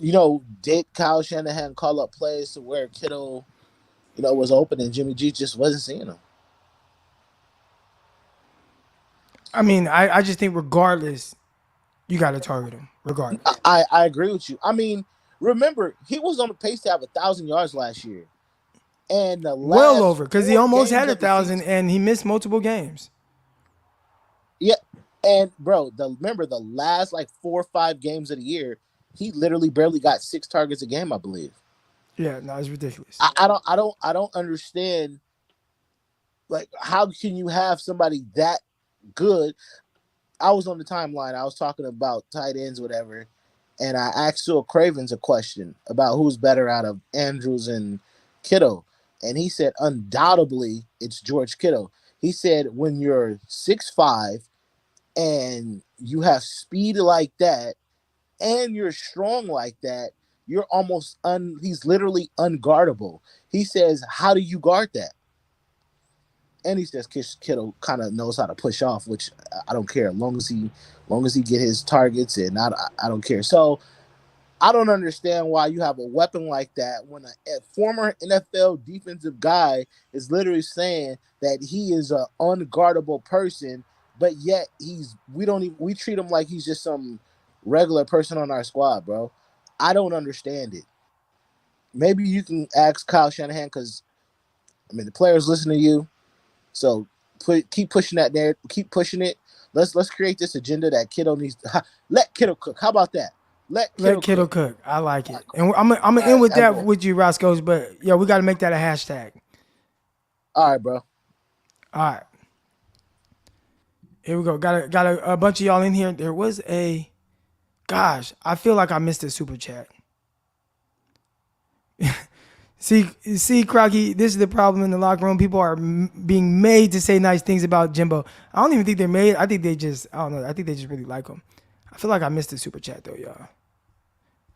Did Kyle Shanahan call up plays to where Kittle, was open and Jimmy G just wasn't seeing him? I mean, I just think regardless, you got to target him regardless. I agree with you. I mean, remember, he was on the pace to have 1,000 yards last year. And well over, because he almost had 1,000 and he missed multiple games. Yeah. And, bro, remember the last 4 or 5 games of the year, he literally barely got 6 targets a game, I believe. Yeah, no, it's ridiculous. I don't understand, how can you have somebody that good? I was on the timeline. I was talking about tight ends, whatever, and I asked Phil Cravens a question about who's better out of Andrews and Kittle, and he said undoubtedly it's George Kittle. He said when you're 6'5" and you have speed like that, and you're strong like that, you're almost he's literally unguardable. He says, how do you guard that? And he says Kittle kind of knows how to push off, which I don't care. As long as he get his targets, and I don't care. So I don't understand why you have a weapon like that when a former NFL defensive guy is literally saying that he is an unguardable person, but yet we treat him like he's just some regular person on our squad, bro. I don't understand it. Maybe you can ask Kyle Shanahan because, the players listen to you. So keep pushing that there. Keep pushing it. Let's create this agenda that Kittle needs. Let Kittle cook. How about that? Let Kittle cook. I like it. And I'm gonna end with that with you, Roscoe's. But yeah, we got to make that a hashtag. All right, bro. All right. Here we go. Got a bunch of y'all in here. There was I feel like I missed a super chat. See, Crocky, this is the problem in the locker room. People are being made to say nice things about Jimbo. I don't even think they're made. I think they just, I don't know. I think they just really like him. I feel like I missed the super chat though, y'all.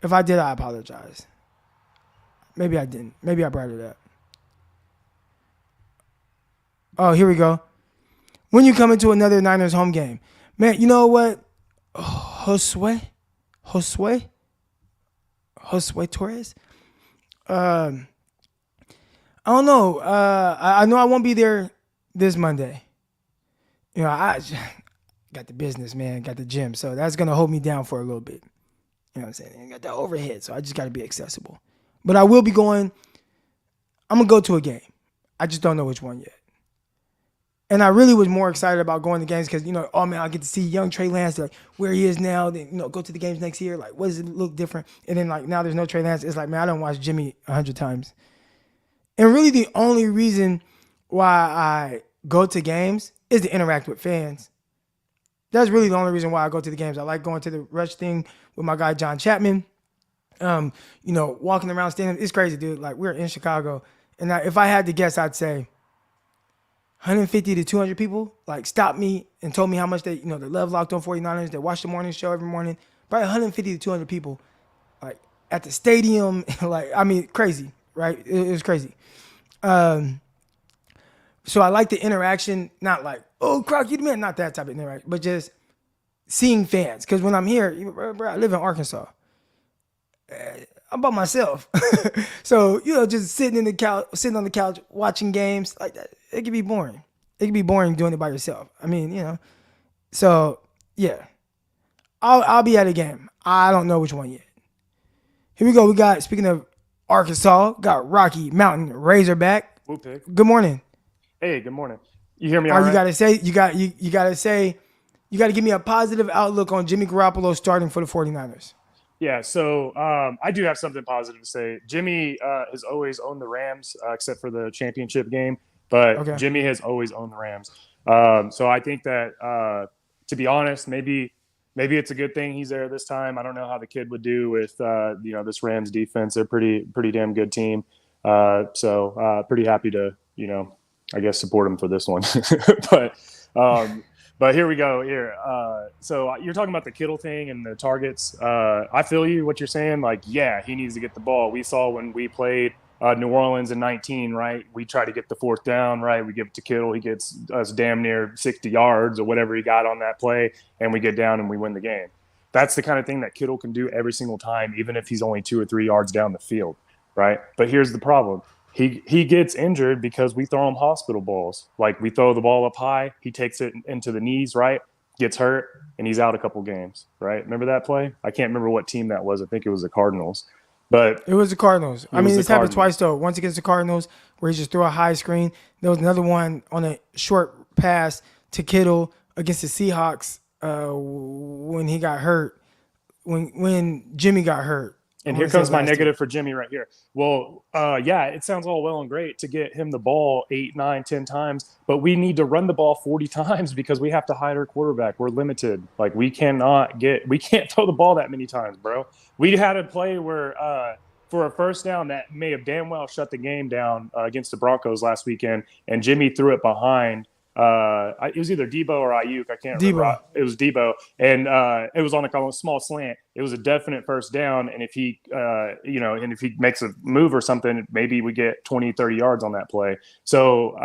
If I did, I apologize. Maybe I didn't. Maybe I brought it up. Oh, here we go. When you come into another Niners home game, man, you know what? Josue Torres. I don't know. I know I won't be there this Monday. I got the business, man. Got the gym. So that's going to hold me down for a little bit. You know what I'm saying? I got the overhead, so I just got to be accessible. But I will be going. I'm going to go to a game. I just don't know which one yet. And I really was more excited about going to games because, oh, man, I get to see young Trey Lance, where he is now. Then, go to the games next year. What does it look different? And then, now there's no Trey Lance. It's man, I don't watch Jimmy 100 times. And really the only reason why I go to games is to interact with fans. That's really the only reason why I go to the games. I like going to the Rush thing with my guy John Chapman. Walking around stadium. It's crazy, dude. We're in Chicago. And if I had to guess, I'd say 150 to 200 people stopped me and told me how much they love Locked On 49ers. They watch the morning show every morning. Probably 150 to 200 people at the stadium. Crazy, right? It was crazy. So I like the interaction, not oh, Croc, you the man, not that type of interaction, but just seeing fans. Because when I'm here, bro, I live in Arkansas. I'm by myself. So, just sitting on the couch, watching games like that, it can be boring. It can be boring doing it by yourself. I mean, So yeah, I'll be at a game. I don't know which one yet. Here we go. We got, speaking of Arkansas, got Rocky Mountain Razorback. Whoop pick. Good morning. Hey, good morning. You hear me All all you right? gotta say, you gotta give me a positive outlook on Jimmy Garoppolo starting for the 49ers. Yeah, so I do have something positive to say. Jimmy has always owned the Rams, except for the championship game, but Okay. Jimmy has always owned the Rams. So I think that, to be honest, maybe it's a good thing he's there this time. I don't know how the kid would do with this Rams defense. They're pretty damn good team. So pretty happy to I guess support him for this one. But here we go. So you're talking about the Kittle thing and the targets. I feel you, what you're saying. Like, yeah, he needs to get the ball. We saw when we played New Orleans in 19, right? We try to get the fourth down, right? We give it to Kittle. He gets us damn near 60 yards or whatever he got on that play, and we get down and we win the game. That's the kind of thing that Kittle can do every single time, even if he's only 2 or 3 yards down the field, right? But here's the problem. He gets injured because we throw him hospital balls. Like, we throw the ball up high, he takes it into the knees, right? Gets hurt, and he's out a couple games, right? Remember that play? I can't remember what team that was. I think it was the Cardinals. But it was the Cardinals. I mean, the it's happened Cardinals. twice though. Once against the Cardinals, where he just threw a high screen. There was another one on a short pass to Kittle against the Seahawks when he got hurt. When Jimmy got hurt. And here comes my negative for Jimmy right here. Well, yeah, it sounds all well and great to get him the ball 8, 9, 10 times, but we need to run the ball 40 times because we have to hide our quarterback. We're limited. Like, we can't throw the ball that many times, bro. We had a play where for a first down that may have damn well shut the game down against the Broncos last weekend, and Jimmy threw it behind. It was either Debo or Ayuk. I can't remember. It was Debo, and it was on a small slant. It was a definite first down, and if he, and if he makes a move or something, maybe we get 20, 30 yards on that play. So,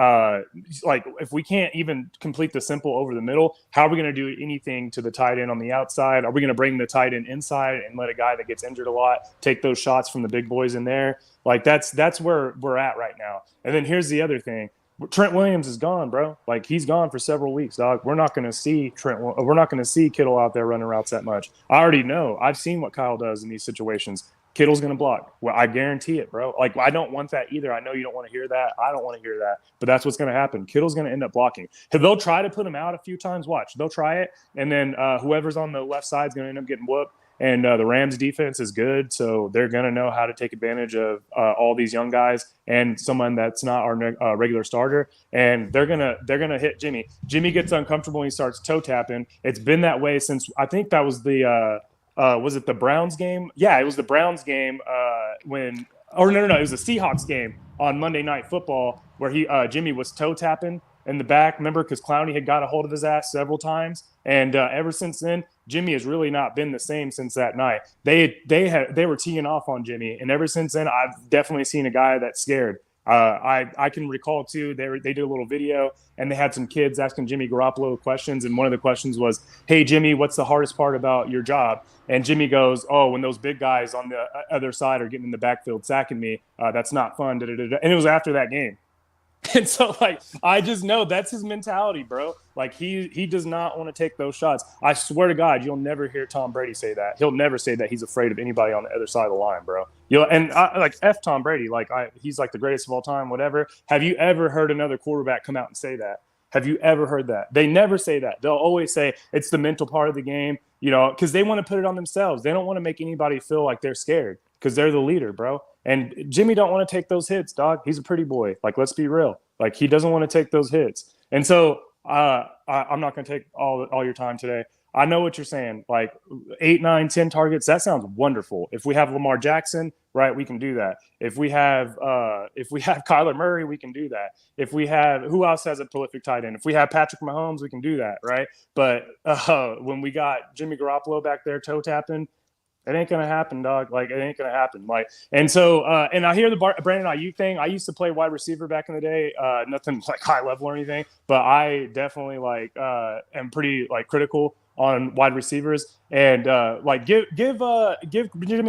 if we can't even complete the simple over the middle, how are we going to do anything to the tight end on the outside? Are we going to bring the tight end inside and let a guy that gets injured a lot take those shots from the big boys in there? Like, that's where we're at right now. And then here's the other thing. Trent Williams is gone, bro. Like, he's gone for several weeks, dog. We're not going to see we're not going to see Kittle out there running routes that much. I already know. I've seen what Kyle does in these situations. Kittle's going to block. Well, I guarantee it, bro. Like, I don't want that either. I know you don't want to hear that. I don't want to hear that. But that's what's going to happen. Kittle's going to end up blocking. They'll try to put him out a few times. Watch. They'll try it. And then whoever's on the left side is going to end up getting whooped. And the Rams defense is good, so they're going to know how to take advantage of all these young guys and someone that's not our regular starter. And they're gonna hit Jimmy. Jimmy gets uncomfortable and he starts toe tapping. It's been that way since, I think that was was it the Browns game? Yeah, it was the Browns game it was the Seahawks game on Monday Night Football where Jimmy was toe tapping in the back. Remember, because Clowney had got a hold of his ass several times, and ever since then, Jimmy has really not been the same since that night. They were teeing off on Jimmy, and ever since then, I've definitely seen a guy that's scared. I can recall too. They did a little video, and they had some kids asking Jimmy Garoppolo questions, and one of the questions was, "Hey Jimmy, what's the hardest part about your job?" And Jimmy goes, "Oh, when those big guys on the other side are getting in the backfield sacking me, that's not fun." And it was after that game. And so, like, I just know that's his mentality, bro. Like, he does not want to take those shots. I swear to God, you'll never hear Tom Brady say that. He'll never say that he's afraid of anybody on the other side of the line, bro. F Tom Brady. He's like the greatest of all time, whatever. Have you ever heard another quarterback come out and say that? Have you ever heard that? They never say that. They'll always say it's the mental part of the game, because they want to put it on themselves. They don't want to make anybody feel like they're scared because they're the leader, bro. And Jimmy don't want to take those hits, dog. He's a pretty boy. Like, let's be real. Like, he doesn't want to take those hits. And so I'm not going to take all your time today. I know what you're saying. Like 8, 9, 10 targets, that sounds wonderful. If we have Lamar Jackson, right, we can do that. If we have Kyler Murray, we can do that. If we have, who else has a prolific tight end? If we have Patrick Mahomes, we can do that, right? But when we got Jimmy Garoppolo back there toe tapping, it ain't gonna happen, dog. Like, it ain't gonna happen. Like, and so, and I hear the Brandon Ayuk thing. I used to play wide receiver back in the day. Nothing like high level or anything, but I definitely am pretty critical on wide receivers. And give Jimmy a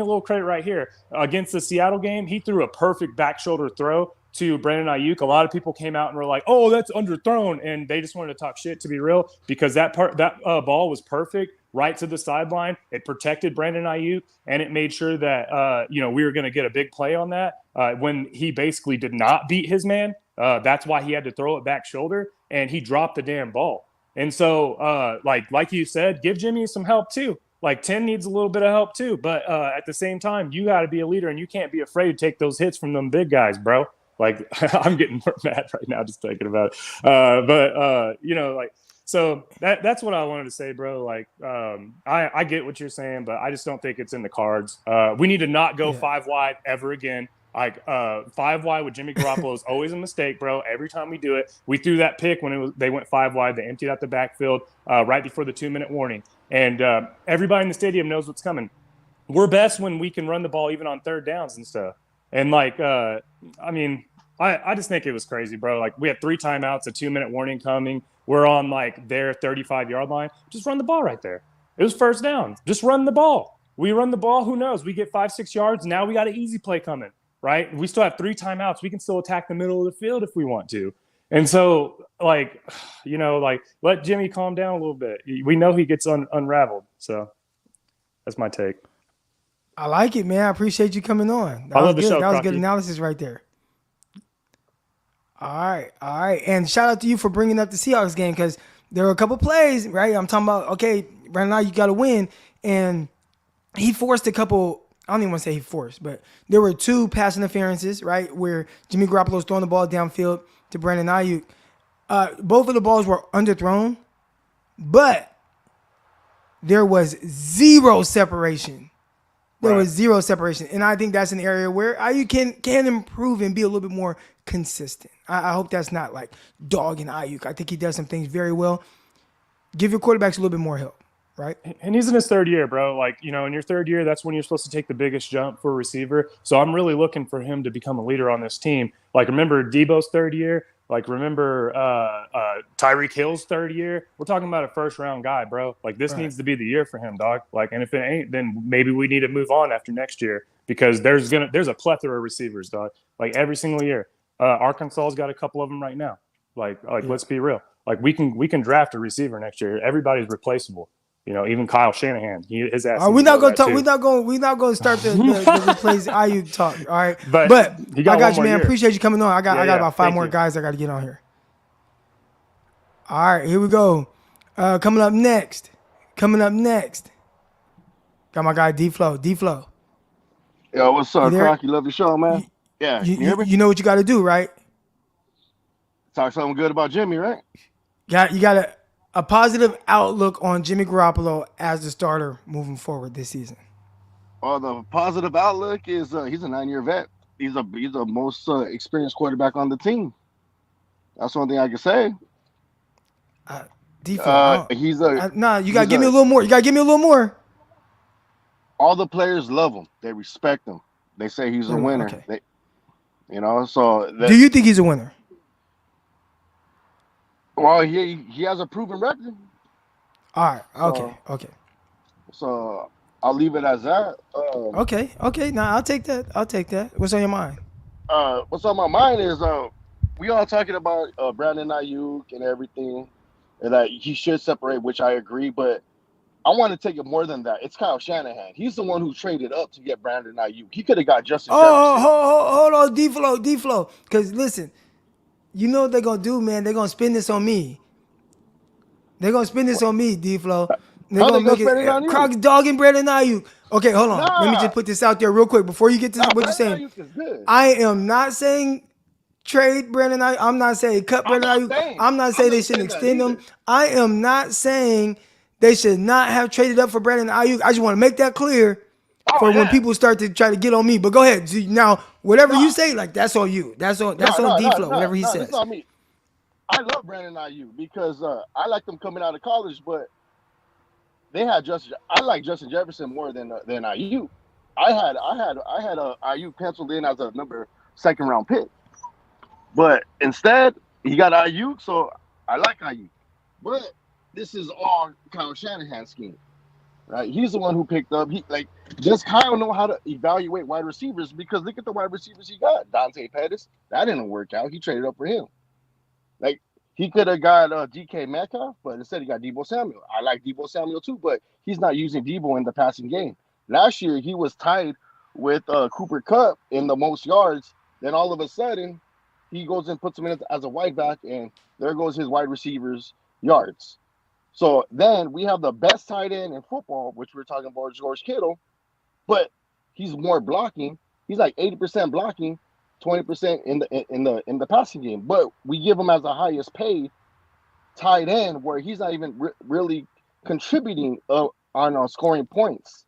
little credit right here. Against the Seattle game, he threw a perfect back shoulder throw to Brandon Ayuk, a lot of people came out and were like, "Oh, that's underthrown," and they just wanted to talk shit, to be real, because that ball was perfect right to the sideline. It protected Brandon Ayuk, and it made sure that we were going to get a big play on that when he basically did not beat his man. That's why he had to throw it back shoulder, and he dropped the damn ball. And so, like you said, give Jimmy some help too. Like 10 needs a little bit of help too, but at the same time, you got to be a leader, and you can't be afraid to take those hits from them big guys, bro. Like I'm getting mad right now just thinking about it. So that's what I wanted to say, bro. Like I get what you're saying, but I just don't think it's in the cards. We need to not go 5 wide ever again. Like 5 wide with Jimmy Garoppolo is always a mistake, bro. Every time we do it, we threw that pick when they went 5 wide. They emptied out the backfield right before the 2-minute warning, and everybody in the stadium knows what's coming. We're best when we can run the ball even on third downs and stuff. And I just think it was crazy, bro. Like we had 3 timeouts, a 2-minute warning coming. We're on like their 35-yard line. Just run the ball right there. It was first down. Just run the ball. We run the ball. Who knows? We get 5-6 yards. Now we got an easy play coming, right? We still have 3 timeouts. We can still attack the middle of the field if we want to. And so, let Jimmy calm down a little bit. We know he gets unraveled. So that's my take. I like it, man. I appreciate you coming on. I love the show, That was Crocky. good analysis right there. All right. And shout out to you for bringing up the Seahawks game, because there were a couple plays, right? I'm talking about, okay, right now you got to win. And he forced a couple, I don't even want to say he forced, but there were 2 pass interferences, right, where Jimmy Garoppolo's throwing the ball downfield to Brandon Ayuk. Both of the balls were underthrown, but there was zero separation. There was zero separation. And I think that's an area where Ayuk can improve and be a little bit more consistent. I hope that's not like dogging Ayuk. I think he does some things very well. Give your quarterbacks a little bit more help, right? And he's in his 3rd year, bro. Like, in your 3rd year, that's when you're supposed to take the biggest jump for a receiver. So I'm really looking for him to become a leader on this team. Like, remember Debo's 3rd year? Like, remember Tyreek Hill's 3rd year? We're talking about a first-round guy, bro. Like, this needs to be the year for him, dog. Like, and if it ain't, then maybe we need to move on after next year, because there's a plethora of receivers, dog. Like, every single year. Arkansas's got a couple of them right now. Let's be real. Like, we can draft a receiver next year. Everybody's replaceable. Even Kyle Shanahan, his ass. We're not gonna talk. We're not gonna start the replace Ayuk talk. All right, but I got you, man. Appreciate you coming on. I got about 5 more guys I got to get on here. All right, here we go. Coming up next. Got my guy D-Flow. Yo, what's up, Crocky? Love your show, man. You hear me? You know what you got to do, right? Talk something good about Jimmy, right? You got a positive outlook on Jimmy Garoppolo as the starter moving forward this season. Well, the positive outlook is he's a 9-year vet. He's the most experienced quarterback on the team. That's one thing I can say. You gotta give me a little more. You gotta give me a little more. All the players love him. They respect him. They say he's a winner. Okay. Do you think he's a winner? Well, he has a proven record. All right. Okay. So I'll leave it as that. Okay. Now I'll take that. What's on your mind? What's on my mind is we all talking about Brandon Ayuk and everything, and that he should separate, which I agree. But I want to take it more than that. It's Kyle Shanahan. He's the one who traded up to get Brandon Ayuk. He could have got Justin Jefferson. Hold on, D-Flow. Because listen, you know what they're going to do, man? They're going to spin this on me. They're going to spin this on me, D-Flow. They're going to make it Croc's dogging Brandon Ayuk. Okay, hold on. Let me just put this out there real quick before you get to what you're saying. I am not saying trade Brandon Ayuk. I'm not saying cut Brandon Ayuk. I'm not saying they shouldn't extend him. I am not saying they should not have traded up for Brandon Ayuk. I just want to make that clear when people start to try to get on me. But go ahead. Now, whatever you say, like, that's on you. That's on D-Flow, whatever he says. That's not me. I love Brandon Ayuk because I like them coming out of college, but they had I like Justin Jefferson more than Ayuk. I had a Ayuk penciled in as a second round pick, but instead he got Ayuk, so I like Ayuk. But this is all Kyle Shanahan's scheme. Right? He's the one who picked up. Does Kyle know how to evaluate wide receivers? Because look at the wide receivers he got. Dante Pettis, that didn't work out. He traded up for him. Like he could have got DK Metcalf, but instead he got Deebo Samuel. I like Deebo Samuel too, but he's not using Deebo in the passing game. Last year he was tied with Cooper Kupp in the most yards. Then all of a sudden he goes and puts him in as a wide back, and there goes his wide receivers yards. So then we have the best tight end in football, which we're talking about George Kittle, but he's more blocking. He's like 80% blocking, 20% in the passing game. But we give him as the highest paid tight end, where he's not even really contributing on scoring points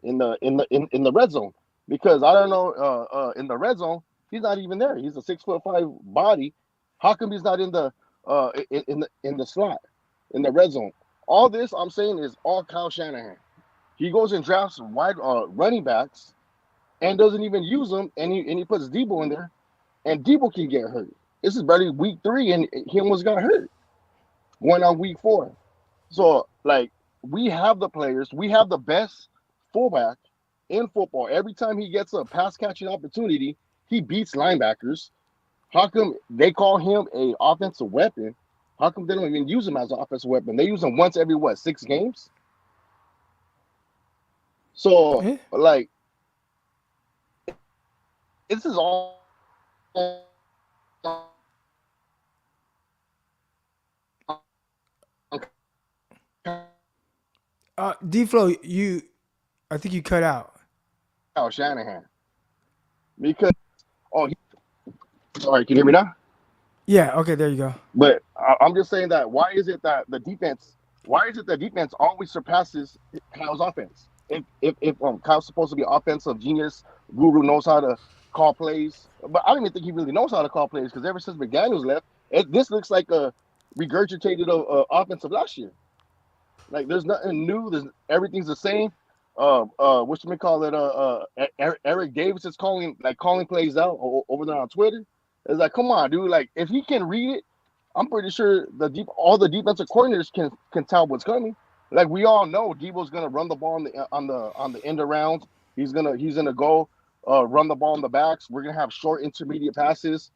in the red zone. Because I don't know, in the red zone he's not even there. He's a 6'5" body. How come he's not in the slot in the red zone? All this I'm saying is all Kyle Shanahan. He goes and drafts wide running backs and doesn't even use them, and he puts Deebo in there, and Deebo can get hurt. This is barely week 3, and he almost got hurt going on week 4. So like we have the players, we have the best fullback in football. Every time he gets a pass catching opportunity, he beats linebackers. How come they call him a offensive weapon? How come they don't even use him as an offensive weapon? They use him once every 6 games? So like this is all D-Flow, I think you cut out. Kyle Shanahan. Because sorry, can you hear me now? Yeah, okay, there you go. But I'm just saying that why is it that defense always surpasses Kyle's offense? If Kyle's supposed to be offensive genius, guru, knows how to call plays, but I don't even think he really knows how to call plays, because ever since McDaniels left, this looks like a regurgitated offense of last year. Like there's nothing new. Everything's the same. What you may call it? Eric Davis is calling plays out over there on Twitter. It's like, come on, dude. Like if he can read it, I'm pretty sure all the defensive coordinators can tell what's coming. Like we all know, Deebo's gonna run the ball on the end around. He's gonna go run the ball in the backs. We're gonna have short intermediate passes,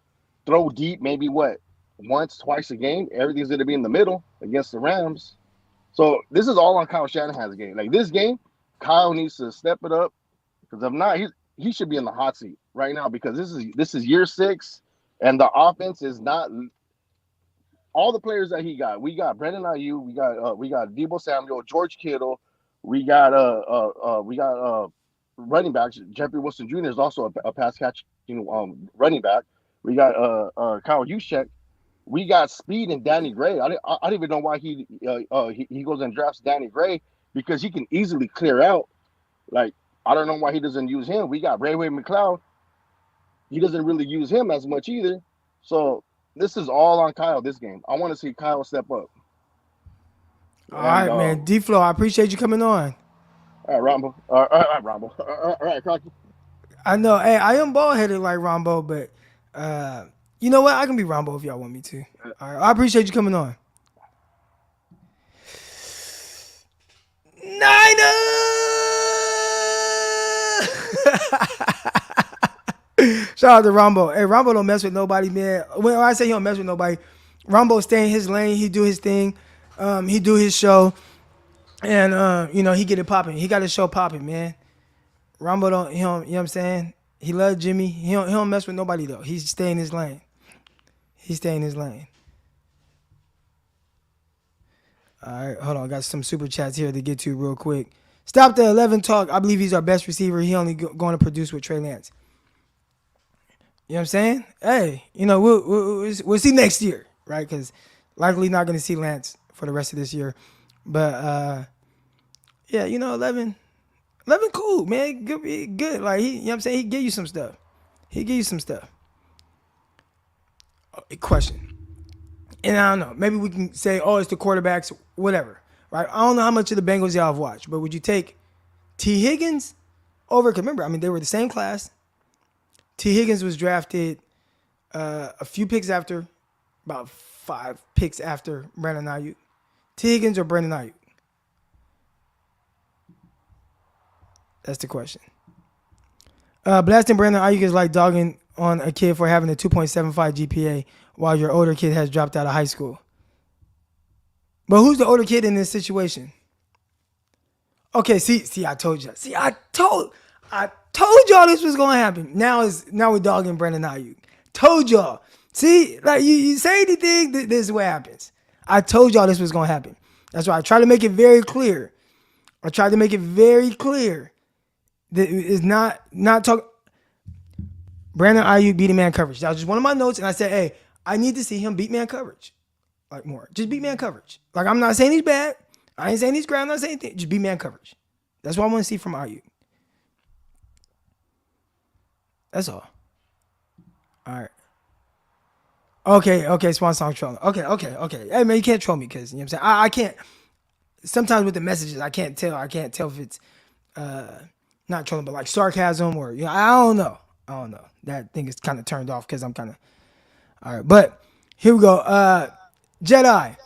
throw deep, maybe once, twice a game. Everything's gonna be in the middle against the Rams. So this is all on Kyle Shanahan's game. Like this game, Kyle needs to step it up, because if not, he should be in the hot seat right now, because this is year 6, and the offense is not. All the players that he got, we got Brandon Ayuk, we got Deebo Samuel, George Kittle, we got running backs. Jeffrey Wilson Jr. is also a pass catch, running back. We got Kyle Juszczyk. We got speed and Danny Gray. I don't even know why he goes and drafts Danny Gray, because he can easily clear out. Like I don't know why he doesn't use him. We got Ray-Way McCloud. He doesn't really use him as much either. So this is all on Kyle this game. I want to see Kyle step up. All right, man. D-Flow, I appreciate you coming on. All right, Rambo. All right, Rambo. All right, Crocky. I know. Hey, I am bald-headed like Rambo, but you know what? I can be Rambo if y'all want me to. All right, I appreciate you coming on. Shout out to Rambo. Hey, Rambo don't mess with nobody, man. When I say he don't mess with nobody, Rambo stay in his lane. He do his thing. He do his show. And, he get it popping. He got his show popping, man. Rambo don't, you know what I'm saying? He love Jimmy. He don't mess with nobody, though. He stay in his lane. All right, hold on. I got some super chats here to get to real quick. Stop the 11 talk. I believe he's our best receiver. He only going to produce with Trey Lance. You know what I'm saying? Hey, we'll see next year, right? Because likely not going to see Lance for the rest of this year. But, 11 cool, man. Good. Like, you know what I'm saying? He give you some stuff. Question. And I don't know. Maybe we can say, it's the quarterbacks, whatever, right? I don't know how much of the Bengals y'all have watched, but would you take T. Higgins over? Because remember, they were the same class. T. Higgins was drafted a few picks after, about 5 picks after Brandon Ayuk. T. Higgins or Brandon Ayuk? That's the question. Blasting Brandon Ayuk is like dogging on a kid for having a 2.75 GPA while your older kid has dropped out of high school. But who's the older kid in this situation? Okay, see, I told you. I told y'all this was gonna happen. Now we're dogging Brandon Ayuk. Told y'all. See, like you say anything, this is what happens. I told y'all this was gonna happen. That's why I tried to make it very clear. That it's not talk. Brandon Ayuk beating man coverage. That was just one of my notes, and I said, hey, I need to see him beat man coverage, like more. Just beat man coverage. Like I'm not saying he's bad. I ain't saying he's great. I'm not saying anything. Just beat man coverage. That's what I want to see from Ayuk. That's all. All right. Okay. Swan Song trolling. Okay. Hey man, you can't troll me because you know what I'm saying. I can't. Sometimes with the messages, I can't tell if it's not trolling, but like sarcasm or I don't know. That thing is kind of turned off because I'm kind of all right. But here we go. Jedi,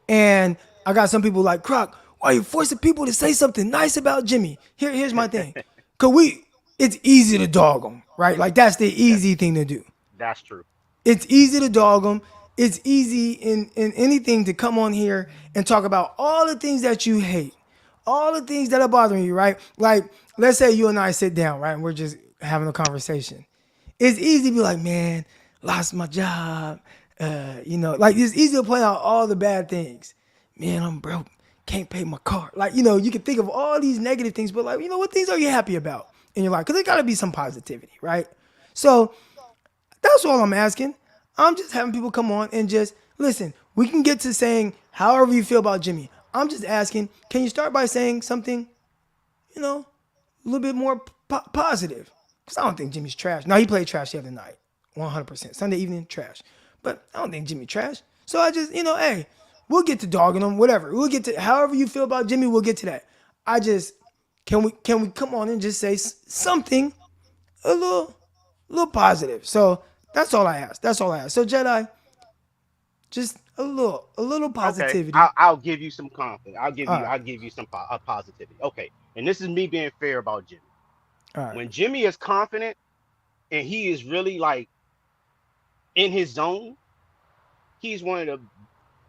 and I got some people like Croc. Why are you forcing people to say something nice about Jimmy? Here's my thing. It's easy to dog him, right? Like that's the easy thing to do. That's true. It's easy to dog him. It's easy in anything to come on here and talk about all the things that you hate, all the things that are bothering you, right? Like, let's say you and I sit down, right? And we're just having a conversation. It's easy to be like, man, lost my job. Like it's easy to point out all the bad things. Man, I'm broke. Can't pay my car. Like, you can think of all these negative things, but like, what things are you happy about in your life? Because there got to be some positivity, right? So that's all I'm asking. I'm just having people come on and just listen. We can get to saying however you feel about Jimmy. I'm just asking, can you start by saying something, a little bit more positive? Because I don't think Jimmy's trash. No, he played trash the other night, 100%. Sunday evening, trash. But I don't think Jimmy trash. So I just, hey, we'll get to dogging him, whatever. We'll get to however you feel about Jimmy. We'll get to that. I just can we come on and just say something a little positive. So that's all I ask. So Jedi, just a little positivity. Okay. I'll give you some confidence. I'll give you some positivity. Okay, and this is me being fair about Jimmy. All right. When Jimmy is confident and he is really like in his zone, he's one of the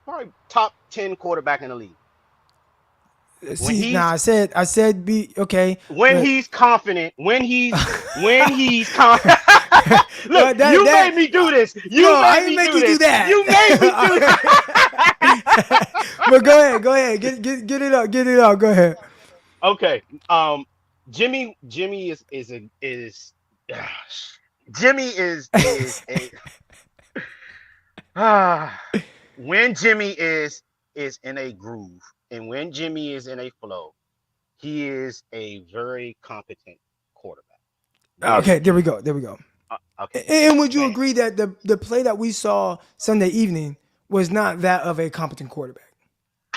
probably top 10 quarterback in the league. I said be okay. When he's confident, when he's confident. Look, you made me do this. I didn't make you do that. You made me do that. But go ahead. Get it up. Go ahead. Okay. Jimmy is a when Jimmy is in a groove and when Jimmy is in a flow, he is a very competent quarterback. Okay, there we go. Okay. And would you agree that the play that we saw Sunday evening was not that of a competent quarterback?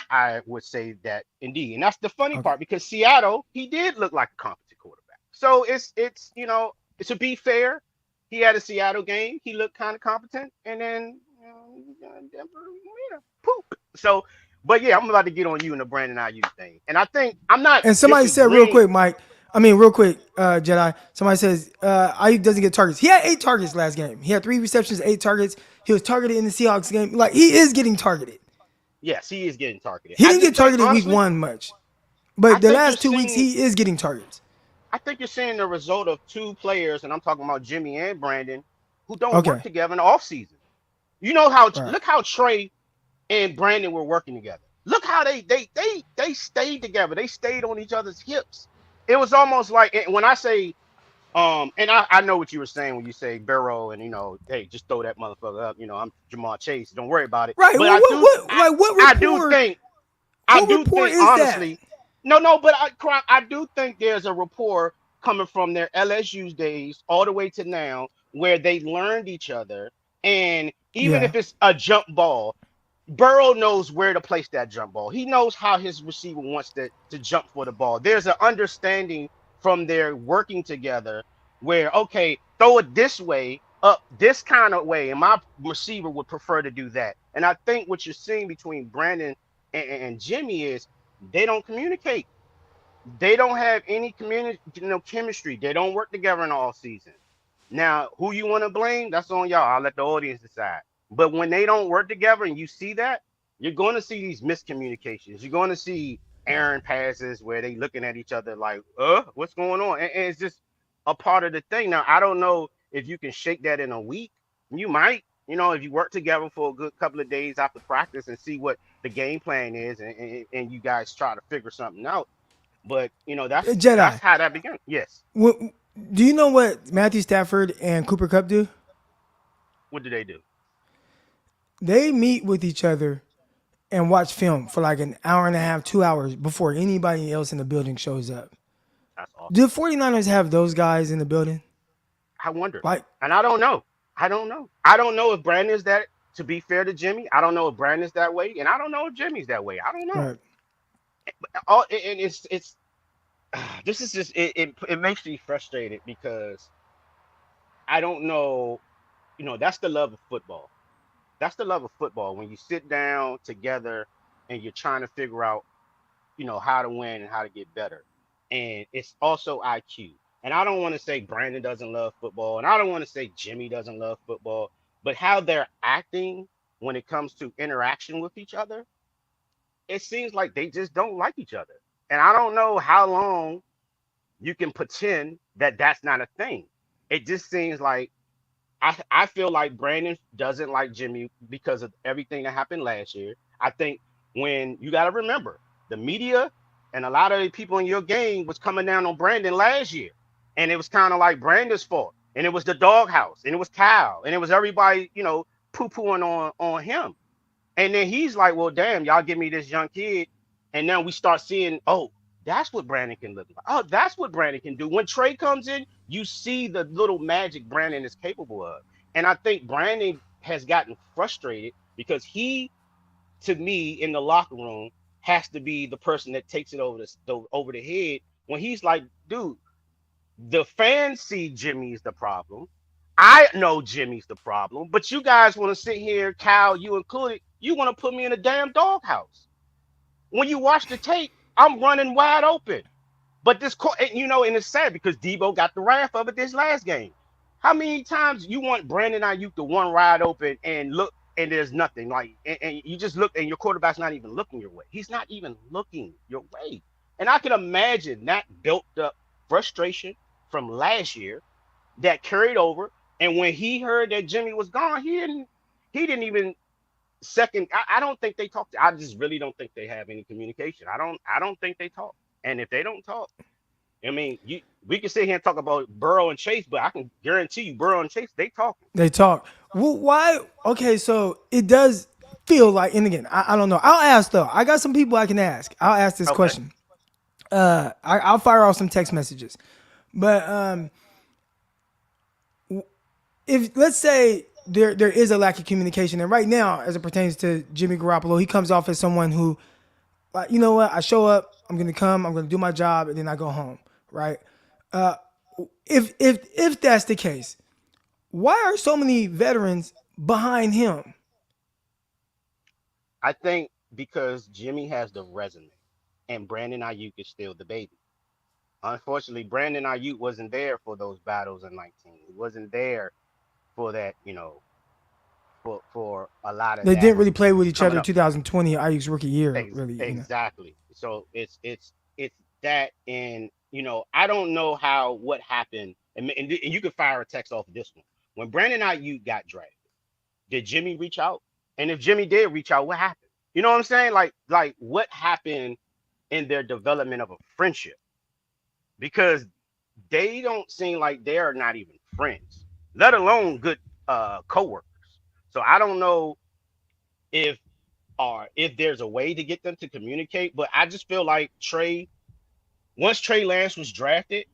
I would say that indeed, and that's the funny part because Seattle, he did look like a competent quarterback. So it's to be fair, he had a Seattle game, he looked kind of competent, and then Denver, poop. So, but yeah, I'm about to get on you in the Brandon Ayuk thing, and I think I'm not. And somebody said real quick, Jedi. Somebody says Ayuk doesn't get targets. He had 8 targets last game. He had 3 receptions, 8 targets. He was targeted in the Seahawks game. Like he is getting targeted. Yes, he is getting targeted. He didn't get targeted honestly, week 1 much, but the last 2 weeks he is getting targets. I think you're seeing the result of 2 players, and I'm talking about Jimmy and Brandon, who don't work together in the offseason. You know how look how Trey and Brandon were working together. Look how they stayed together. They stayed on each other's hips. It was almost like when I say, and I know what you were saying when you say Burrow and hey, just throw that motherfucker up. I'm Jamar Chase. Don't worry about it. Right. But what report? I do think honestly. That? No, but I do think there's a rapport coming from their LSU days all the way to now where they learned each other. And even if it's a jump ball, Burrow knows where to place that jump ball. He knows how his receiver wants to jump for the ball. There's an understanding from their working together where, okay, throw it this way, up this kind of way, and my receiver would prefer to do that. And I think what you're seeing between Brandon and Jimmy is they don't communicate. they don't have any community, chemistry. They don't work together in all season. Now, who you want to blame? That's on y'all. I'll let the audience decide. But when they don't work together and you see that, you're going to see these miscommunications. You're going to see errant passes where they looking at each other like, what's going on? And it's just a part of the thing. Now, I don't know if you can shake that in a week. You might, if you work together for a good couple of days after practice and see what the game plan is, and you guys try to figure something out. But that's Jedi. how that began. Yes. What, do you know what Matthew Stafford and Cooper Cup do? What do they do? They meet with each other and watch film for like an hour and a half, 2 hours before anybody else in the building shows up. That's Do awesome. the 49ers have those guys in the building? I wonder, Like, and I don't know. I don't know. I don't know if Brandon is that. To be fair to Jimmy, I don't know if Brandon's that way, and I don't know if Jimmy's that way. I don't know. right. And it's this is just it makes me frustrated because I don't know. That's the love of football. That's the love of football when you sit down together and you're trying to figure out how to win and how to get better. And it's also IQ. And I don't want to say Brandon doesn't love football, and I don't want to say Jimmy doesn't love football, but how they're acting when it comes to interaction with each other, it seems like they just don't like each other. And I don't know how long you can pretend that that's not a thing. It just seems like I feel like Brandon doesn't like Jimmy because of everything that happened last year. I think when you got to remember the media and a lot of the people in your game was coming down on Brandon last year, and it was kind of like Brandon's fault, and it was the doghouse, and it was Kyle, and it was everybody, poo pooing on him. And then he's like, well, damn, y'all give me this young kid. And now we start seeing, oh, that's what Brandon can look like. Oh, that's what Brandon can do. When Trey comes in, you see the little magic Brandon is capable of. And I think Brandon has gotten frustrated because he, to me, in the locker room, has to be the person that takes it over the head when he's like, dude, the fans see Jimmy's the problem. I know Jimmy's the problem, but you guys want to sit here, Cal, you included, you want to put me in a damn doghouse. When you watch the tape, I'm running wide open. But and it's sad because Debo got the wrath of it this last game. How many times you want Brandon Ayuk to one wide open and look and there's nothing like, and you just look and your quarterback's not even looking your way. He's not even looking your way. And I can imagine that built up frustration from last year that carried over. And when he heard that Jimmy was gone, he didn't even second. I don't think they talked. I just really don't think they have any communication. I don't think they talk. And if they don't talk, I mean, we can sit here and talk about Burrow and Chase, but I can guarantee you, Burrow and Chase, they talking. They talk. Well, why? Okay, so it does feel like, and again, I don't know. I'll ask though. I got some people I can ask. I'll ask this Okay. question. I'll fire off some text messages. But if let's say there is a lack of communication, and right now, as it pertains to Jimmy Garoppolo, he comes off as someone who, like, you know what? I show up. I'm gonna come. I'm gonna do my job, and then I go home. Right? Uh, if that's the case, why are so many veterans behind him? I think because Jimmy has the resume and Brandon Ayuk is still the baby. Unfortunately, Brandon Ayuk wasn't there for those battles in 19. He wasn't there for that, for a lot of They that didn't really play with each coming other in up. 2020, Ayuk's rookie year, really. Exactly. So it's that, and I don't know how what happened, and you can fire a text off of this one. When Brandon Ayuk got drafted, did Jimmy reach out? And if Jimmy did reach out, what happened? You know what I'm saying? Like what happened in their development of a friendship? Because they don't seem like they are not even friends, let alone good coworkers. So I don't know if if there's a way to get them to communicate, but I just feel like once Trey Lance was drafted,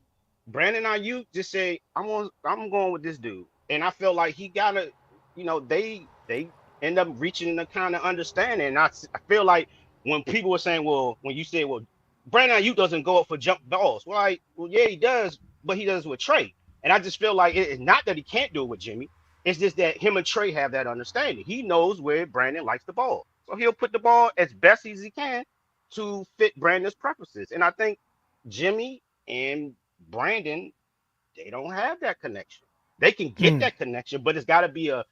Brandon Ayuk just said, I'm going with this dude. And I feel like he gotta, they end up reaching the kind of understanding. And I feel like when people were saying, well, when you said, well, Brandon Ayuk doesn't go up for jump balls. Well, yeah, he does, but he does with Trey. And I just feel like it's not that he can't do it with Jimmy. It's just that him and Trey have that understanding. He knows where Brandon likes the ball. So he'll put the ball as best as he can to fit Brandon's preferences. And I think Jimmy and Brandon, they don't have that connection. They can get that connection, but it's got to be a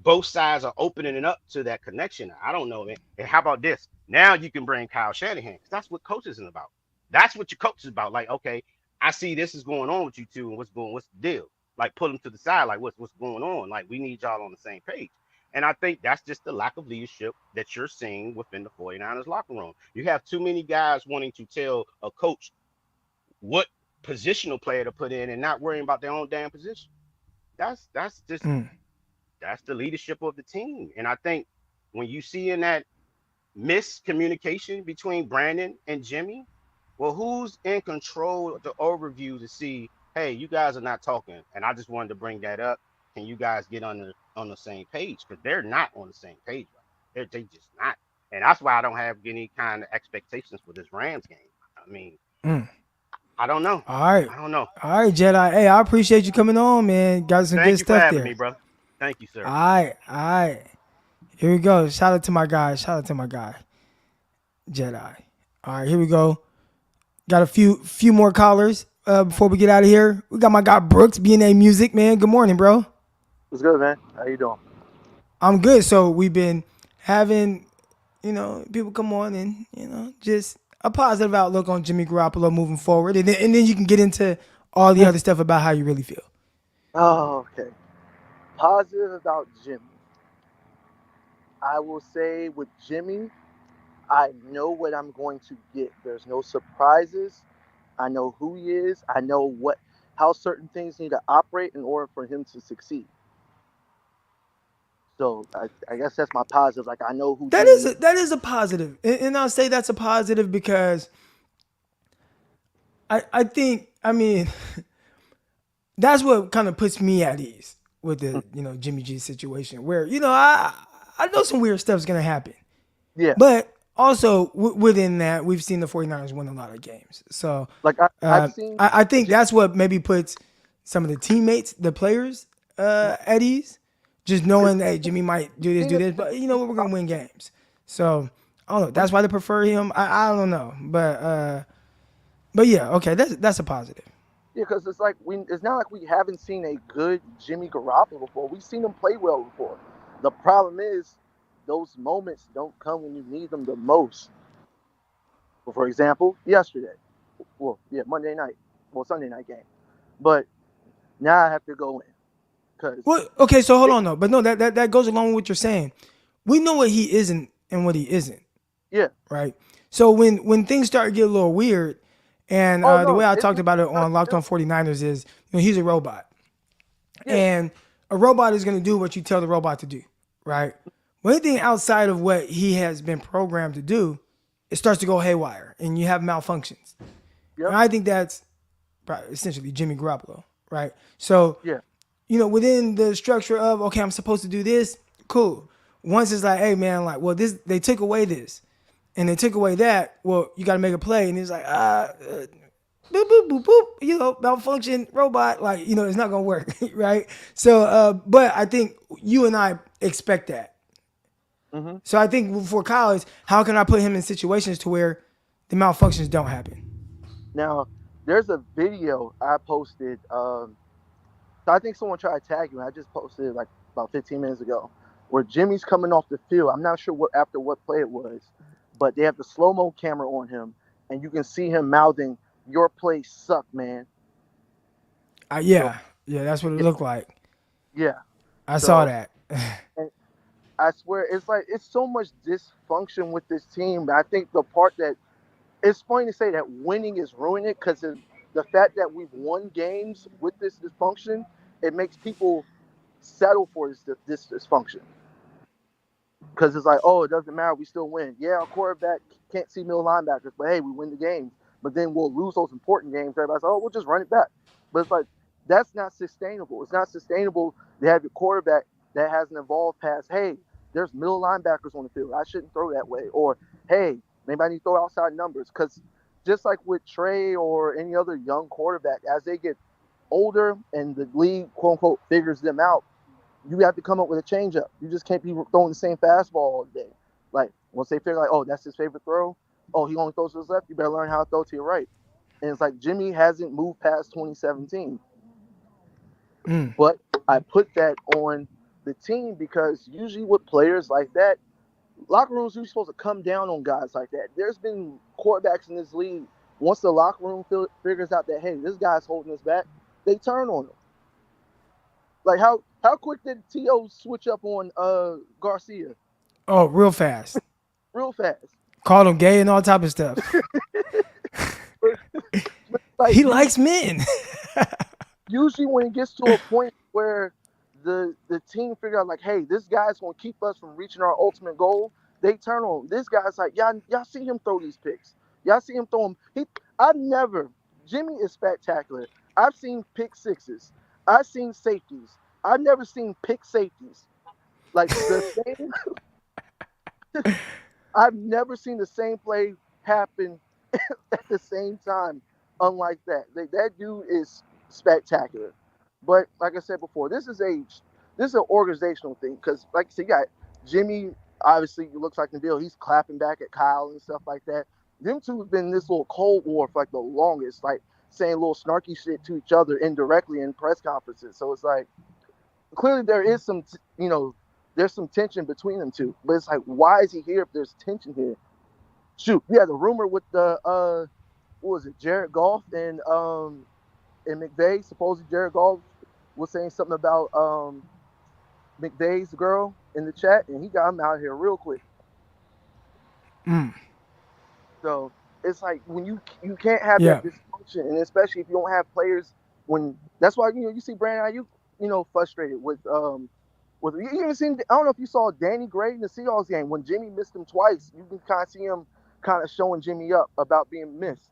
both sides are opening it up to that connection. I don't know, man. And how about this? Now you can bring Kyle Shanahan because that's what coaches is about. That's what your coach is about. Like, okay, I see this is going on with you two, and what's the deal? Like, pull them to the side. Like, what's going on? Like, we need y'all on the same page. And I think that's just the lack of leadership that you're seeing within the 49ers locker room. You have too many guys wanting to tell a coach what positional player to put in and not worrying about their own damn position. That's just that's the leadership of the team. And I think when you see in that miscommunication between Brandon and Jimmy, well, who's in control of the overview to see, hey, you guys are not talking, and I just wanted to bring that up. Can you guys get on the same page? Because they're not on the same page. Right? They just not, and that's why I don't have any kind of expectations for this Rams game. I mean, I don't know. All right. I don't know. All right, Jedi. Hey, I appreciate you coming on, man. Got some Thank good you for stuff having there. me, brother. Thank you, sir. All right. All right. Here we go. Shout out to my guy. Shout out to my guy, Jedi. All right, here we go. Got a few more callers before we get out of here. We got my guy Brooks, B&A Music, man. Good morning, bro. What's good, man? How you doing? I'm good. So we've been having, people come on and, just a positive outlook on Jimmy Garoppolo moving forward. And then you can get into all the other stuff about how you really feel. Oh, okay. Positive about Jimmy. I will say with Jimmy, I know what I'm going to get. There's no surprises. I know who he is. I know how certain things need to operate in order for him to succeed. So I guess that's my positive. Like I know who That Jimmy is a positive, and I'll say that's a positive because I think that's what kind of puts me at ease with the Jimmy G situation where I know some weird stuff's gonna happen. Yeah. But also within that, we've seen the 49ers win a lot of games. So like I've seen. I think that's what maybe puts some of the teammates, the players, at ease. Just knowing, hey, Jimmy might do this, but we're gonna win games. So I don't know. That's why they prefer him. I don't know, but yeah, okay, that's a positive. Yeah, because it's like it's not like we haven't seen a good Jimmy Garoppolo before. We've seen him play well before. The problem is those moments don't come when you need them the most. Well, for example, yesterday, Monday night, Sunday night game, but now I have to go in because okay, so hold on though, but no, that goes along with what you're saying. We know what he isn't and what he isn't. Yeah. Right. So when things start to get a little weird, and the way I talked about it on Locked On 49ers is, he's a robot. Yeah. And a robot is going to do what you tell the robot to do, right? But anything outside of what he has been programmed to do, it starts to go haywire, and you have malfunctions. Yep. And I think that's essentially Jimmy Garoppolo, right? So, within the structure of, okay, I'm supposed to do this, cool. Once it's like, hey, man, like, well, they took away this. And they took away that, well, you got to make a play. And he's like, boop, boop, boop, boop, malfunction, robot. Like, it's not going to work, right? So, but I think you and I expect that. Mm-hmm. So I think for college, how can I put him in situations to where the malfunctions don't happen? Now, there's a video I posted. So I think someone tried to tag you. I just posted it like about 15 minutes ago where Jimmy's coming off the field. I'm not sure after what play it was. But they have the slow-mo camera on him, and you can see him mouthing, "Your play sucked, man." Yeah, that's what it looked like. Yeah. I saw that. And I swear, it's so much dysfunction with this team. But I think the part that it's funny to say that winning is ruining it because the fact that we've won games with this dysfunction, it makes people settle for this dysfunction. Because it's like, oh, it doesn't matter. We still win. Yeah, our quarterback can't see middle linebackers, but hey, we win the games. But then we'll lose those important games. Everybody's like, oh, we'll just run it back. But it's like, that's not sustainable. It's not sustainable to have your quarterback that has an evolved past. Hey, there's middle linebackers on the field. I shouldn't throw that way. Or, hey, maybe I need to throw outside numbers. Because just like with Trey or any other young quarterback, as they get older and the league, quote unquote, figures them out, you have to come up with a changeup. You just can't be throwing the same fastball all day. Like, once they figure like, oh, that's his favorite throw. Oh, he only throws to his left. You better learn how to throw to your right. And it's like Jimmy hasn't moved past 2017. Mm. But I put that on the team because usually with players like that, locker rooms are supposed to come down on guys like that. There's been quarterbacks in this league, once the locker room figures out that, hey, this guy's holding us back, they turn on him. Like how quick did T.O. switch up on Garcia? Oh, real fast. Real fast. Called him gay and all type of stuff. Like, He likes men. usually when it gets to a point where the team figure out like, hey, this guy's gonna keep us from reaching our ultimate goal, they turn on him. This guy's like, y'all see him throw these picks. Y'all see him throw them. Jimmy is spectacular. I've seen pick sixes. I've seen safeties. I've never seen pick safeties. Like the same I've never seen the same play happen at the same time, unlike that. That dude is spectacular. But like I said before, this is an organizational thing because, like I said, you got Jimmy. Obviously, he looks like Nabil. He's clapping back at Kyle and stuff like that. Them two have been in this little cold war for like the longest, like saying little snarky shit to each other indirectly in press conferences. So it's like clearly there is some, there's some tension between them two. But it's like, why is he here if there's tension here? Shoot, we had a rumor with the what was it, Jared Goff and McVay. Supposedly Jared Goff was saying something about McVay's girl in the chat, and he got him out here real quick. Mm. So it's like when you can't have that dysfunction, and especially if you don't have players. That's why you see Brandon Ayuk, frustrated with you even seen, I don't know if you saw Danny Gray in the Seahawks game when Jimmy missed him twice. You can kind of see him kind of showing Jimmy up about being missed,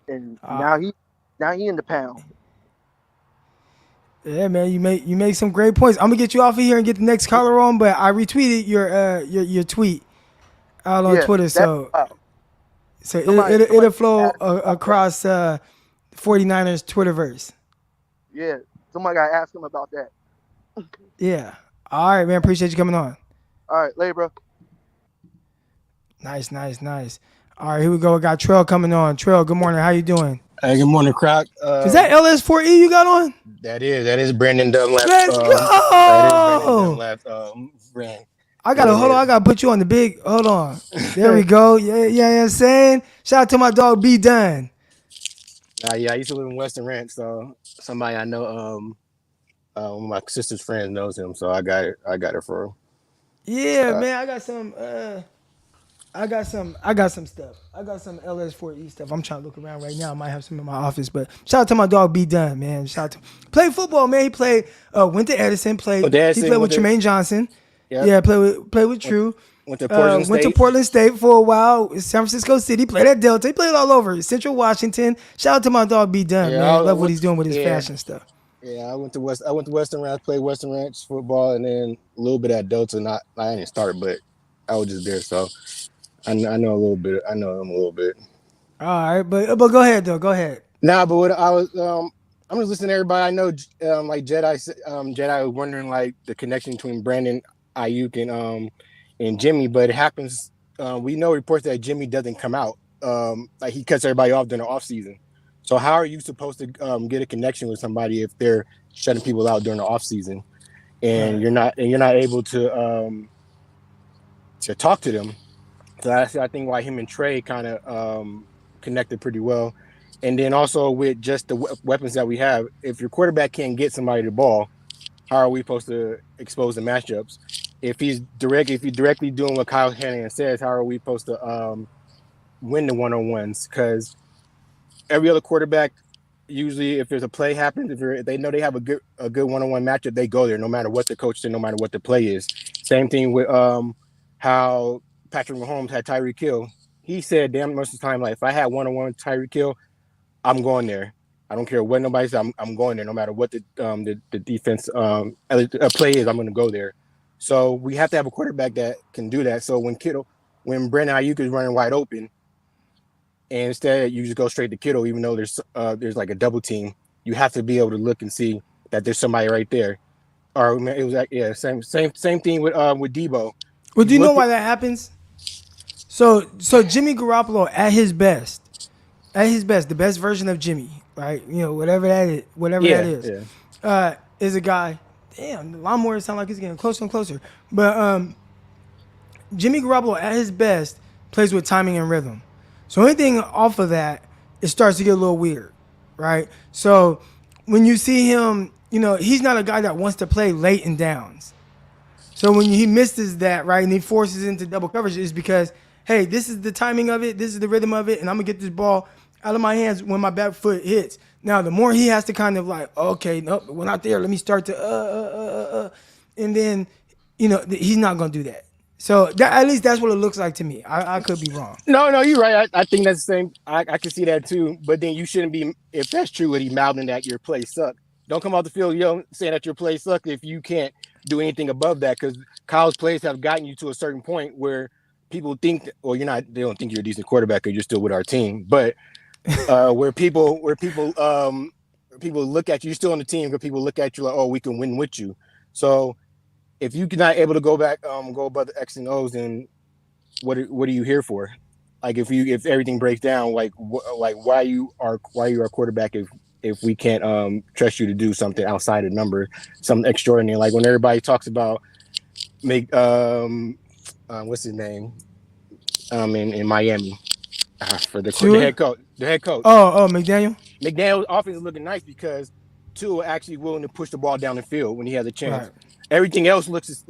and now he in the pound. Yeah, man, you make some great points. I'm gonna get you off of here and get the next caller on, but I retweeted your tweet out on Twitter, so it'll flow across 49ers Twitterverse. Yeah, somebody got to ask him about that. Yeah. All right, man. Appreciate you coming on. All right, later, bro. Nice. All right, here we go. We got Trell coming on. Trell, good morning. How you doing? Hey, good morning, Croc. Is that LS4E you got on? That is Brandon Dunlap. Let's go. That is Brandon Dunlap brand. I gotta put you on the big. Hold on. There we go. Yeah, you know what I'm saying? Shout out to my dog B Dunn. Yeah, I used to live in Western Ranch, so somebody I know, one of my sister's friends knows him, so I got it for him. Yeah, man, I got some stuff. I got some LS4E stuff. I'm trying to look around right now. I might have some in my office, but shout out to my dog B Dunn, man. Shout out to play football, man. He played went to Edison, he played with Tremaine Johnson. Yep. Yeah, played with True. Went to Portland State for a while. San Francisco City. Played at Delta. He played all over. Central Washington. Shout out to my dog B Dunn, man. I love what he's doing with his fashion stuff. Yeah, I went to Western Ranch, played Western Ranch football, and then a little bit at Delta. I didn't start, but I was just there, so I know a little bit. I know him a little bit. All right, but go ahead though. Go ahead. Nah, but what I was I'm just listening to everybody. I know like Jedi was wondering like the connection between Brandon Ayuk and Jimmy, but it happens. We know reports that Jimmy doesn't come out. Like he cuts everybody off during the off season. So how are you supposed to get a connection with somebody if they're shutting people out during the off season, and you're not able to talk to them? So that's I think why him and Trey kind of connected pretty well. And then also with just the weapons that we have, if your quarterback can't get somebody the ball, how are we supposed to expose the matchups? If he's directly doing what Kyle Shanahan says, how are we supposed to win the one-on-ones? Because every other quarterback, usually if there's a play happens, if they know they have a good one-on-one matchup, they go there no matter what the coach said, no matter what the play is. Same thing with how Patrick Mahomes had Tyreek Hill. He said damn most of the time, like if I had one-on-one with Tyreek Hill, I'm going there. I don't care what nobody says. I'm going there no matter what the defense play is. I'm going to go there. So we have to have a quarterback that can do that. So when Brandon Ayuk is running wide open, and instead you just go straight to Kittle, even though there's like a double team, you have to be able to look and see that there's somebody right there. Or it was like same thing with Debo. Well, do you know why that happens? So Jimmy Garoppolo at his best, the best version of Jimmy, right? You know, whatever that Yeah, is, yeah. is a guy. Damn, the lawnmower sound like it's getting closer and closer. But Jimmy Garoppolo at his best plays with timing and rhythm. So anything off of that, it starts to get a little weird, right? So when you see him, you know, he's not a guy that wants to play late in downs. So when he misses that, right, and he forces into double coverage, is because, hey, this is the timing of it, this is the rhythm of it, and I'm gonna get this ball out of my hands when my back foot hits. Now, the more he has to kind of like, okay, nope, we're not there. Let me start to and then, you know, he's not gonna do that. So that, at least that's what it looks like to me. I could be wrong. No, you're right. I think that's the same. I can see that too. But then you shouldn't be, if that's true, that he mouthing that your play suck. Don't come off the field, saying that your play suck if you can't do anything above that. Because college plays have gotten you to a certain point where people think, or you're not. They don't think you're a decent quarterback because you're still with our team. But where people look at you, you're still on the team, but people look at you like, oh, we can win with you. So if you're not able to go back, go above the X and O's, then what are you here for? Like if everything breaks down, like why you are our quarterback if we can't trust you to do something outside of number, something extraordinary. Like when everybody talks about what's his name in Miami for the head coach. The head coach. Oh, McDaniel. McDaniel's offense is looking nice because Tua actually willing to push the ball down the field when he has a chance. Right. Everything else looks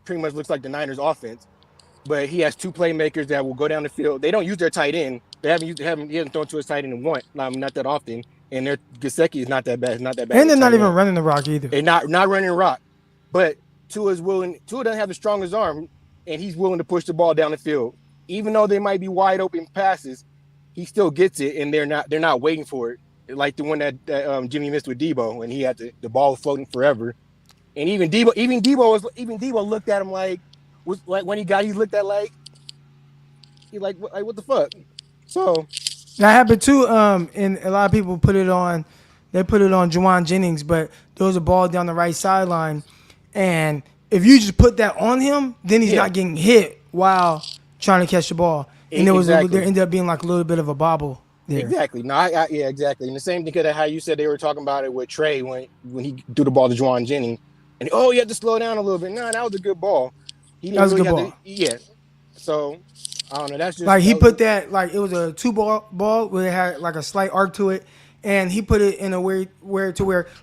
pretty much like the Niners offense. But he has two playmakers that will go down the field. They don't use their tight end. He hasn't thrown to his tight end once, not that often. And their Gesicki is not that bad. It's not that bad. And they're not even running the rock either. They're not running rock. But Tua doesn't have the strongest arm, and he's willing to push the ball down the field. Even though they might be wide open passes, he still gets it, and they're not waiting for it. Like the one that Jimmy missed with Debo, and he had the ball floating forever. And even Debo looked at him like when he looked at what the fuck. So that happened too. And a lot of people put it on Juwan Jennings, but there was a ball down the right sideline, and if you just put that on him, then he's not getting hit while trying to catch the ball. And there ended up being like a little bit of a bobble there. Exactly. No, yeah, exactly. And the same thing how you said they were talking about it with Trey when he threw the ball to Juwan Jennings, and you had to slow down a little bit. No, that was a good ball. That was a good ball. Yeah. So I don't know. That's just like he put that like it was a 2-ball where it had like a slight arc to it, and he put it in a way where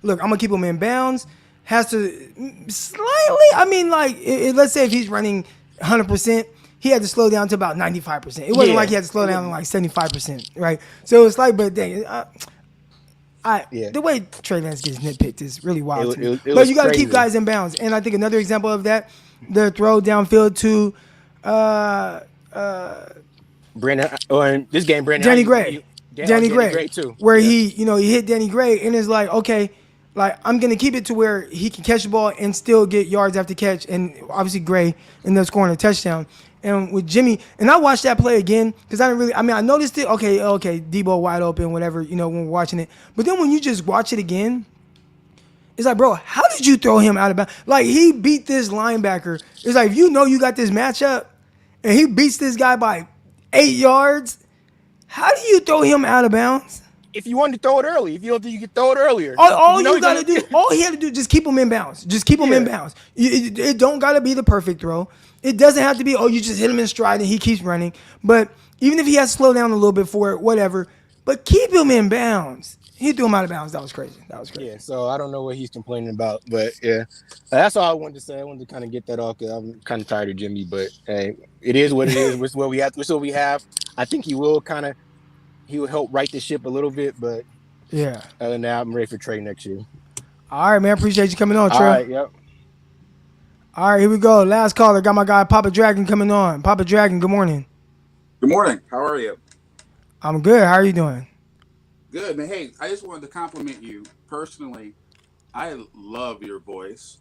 look, I'm gonna keep him in bounds. Has to slightly. I mean, like let's say if he's running 100%, he had to slow down to about 95%. It wasn't like he had to slow down to like 75%, right? So it's like, but dang, the way Trey Lance gets nitpicked is really wild to me. But you got to keep guys in bounds. And I think another example of that, the throw downfield to Brandon, or in this game, Danny Gray. Danny Gray too. Where he hit Danny Gray and it's like, okay, like I'm gonna keep it to where he can catch the ball and still get yards after catch, and obviously Gray ended up scoring a touchdown. And with Jimmy, and I watched that play again because I noticed it. Okay, Debo wide open, whatever, when we're watching it. But then when you just watch it again, it's like, bro, how did you throw him out of bounds? Like he beat this linebacker. It's like if you got this matchup, and he beats this guy by 8 yards. How do you throw him out of bounds? If you wanted to throw it early, if you don't think you could throw it earlier, all he had to do, just keep him in bounds. Just keep him in bounds. It don't got to be the perfect throw. It doesn't have to be, you just hit him in stride and he keeps running. But even if he has to slow down a little bit for it, whatever. But keep him in bounds. He threw him out of bounds. That was crazy. Yeah, so I don't know what he's complaining about. But, yeah, that's all I wanted to say. I wanted to kind of get that off because I'm kind of tired of Jimmy. But, hey, it is what it is. It's what we have. I think he will help right the ship a little bit. But, yeah. Other than that, I'm ready for Trey next year. All right, man. Appreciate you coming on, Trey. All right, yep. All right, here we go. Last caller. Got my guy Papa Dragon coming on. Papa Dragon, good morning. Good morning. How are you? I'm good. How are you doing? Good, man. Hey, I just wanted to compliment you personally. I love your voice.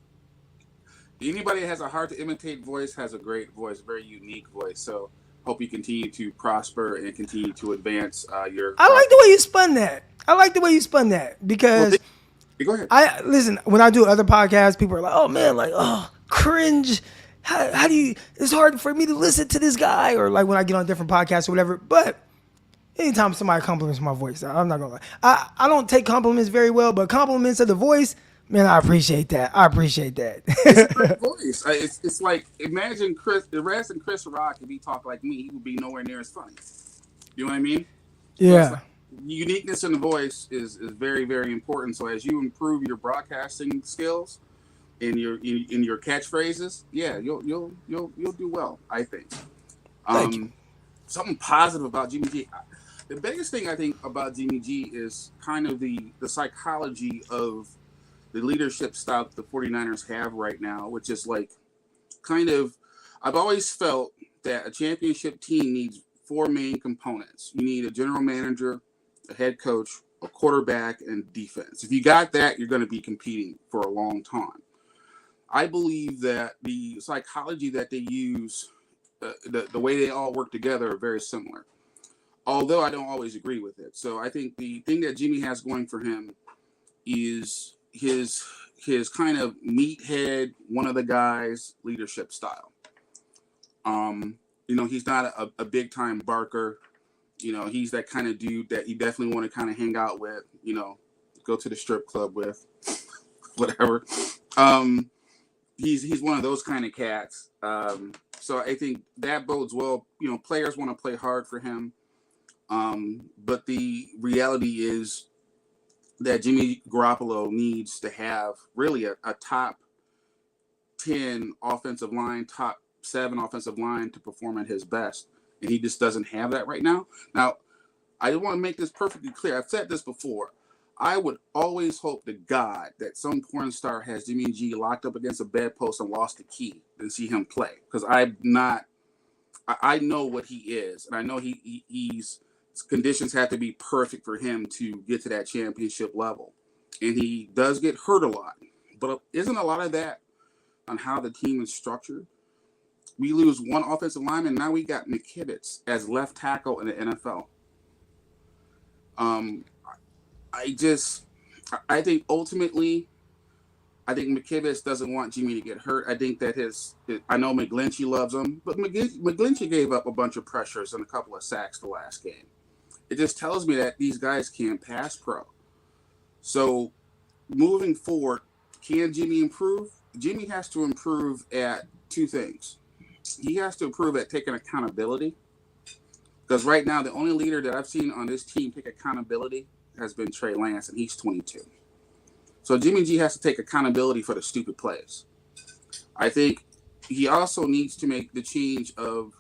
Anybody that has a hard to imitate voice has a great voice, very unique voice. So hope you continue to prosper and continue to advance your. I like the way you spun that. Because go ahead. Listen, when I do other podcasts, people are like, oh man, like, cringe. how do you? It's hard for me to listen to this guy, or like when I get on different podcasts or whatever. But anytime somebody compliments my voice, I'm not gonna lie. I don't take compliments very well, but compliments of the voice, man, I appreciate that. I appreciate It's a great that. voice. It's like imagine Chris Rock if he talked like me, he would be nowhere near as funny. You know what I mean? So it's Yeah. like uniqueness in the voice is very very important. So as you improve your broadcasting skills in your catchphrases, yeah, you'll do well. I think. Thank you. Something positive about Jimmy G. The biggest thing I think about Jimmy G is kind of the psychology of the leadership style that the 49ers have right now, which is like kind of, I've always felt that a championship team needs four main components. You need a general manager, a head coach, a quarterback, and defense. If you got that, you're going to be competing for a long time. I believe that the psychology that they use, the way they all work together are very similar. Although I don't always agree with it. So I think the thing that Jimmy has going for him is his kind of meathead, one of the guys leadership style. He's not a big time barker. He's that kind of dude that you definitely want to kind of hang out with, go to the strip club with, whatever. He's one of those kind of cats. So I think that bodes well. Players want to play hard for him. But the reality is that Jimmy Garoppolo needs to have really a top 10 offensive line, top 7 offensive line to perform at his best. And he just doesn't have that right now. Now, I want to make this perfectly clear. I've said this before. I would always hope to God that some porn star has Jimmy G locked up against a bedpost and lost the key and see him play. Because I know what he is. And I know he's conditions have to be perfect for him to get to that championship level. And he does get hurt a lot. But isn't a lot of that on how the team is structured? We lose one offensive lineman. Now we got McKivitz as left tackle in the NFL. I think ultimately, I think McKivitz doesn't want Jimmy to get hurt. I think that I know McGlinchey loves him, but McGlinchey gave up a bunch of pressures and a couple of sacks the last game. It just tells me that these guys can't pass pro. So moving forward, can Jimmy improve? Jimmy has to improve at two things. He has to improve at taking accountability. Because right now, the only leader that I've seen on this team take accountability has been Trey Lance, and he's 22. So Jimmy G has to take accountability for the stupid plays. I think he also needs to make the change of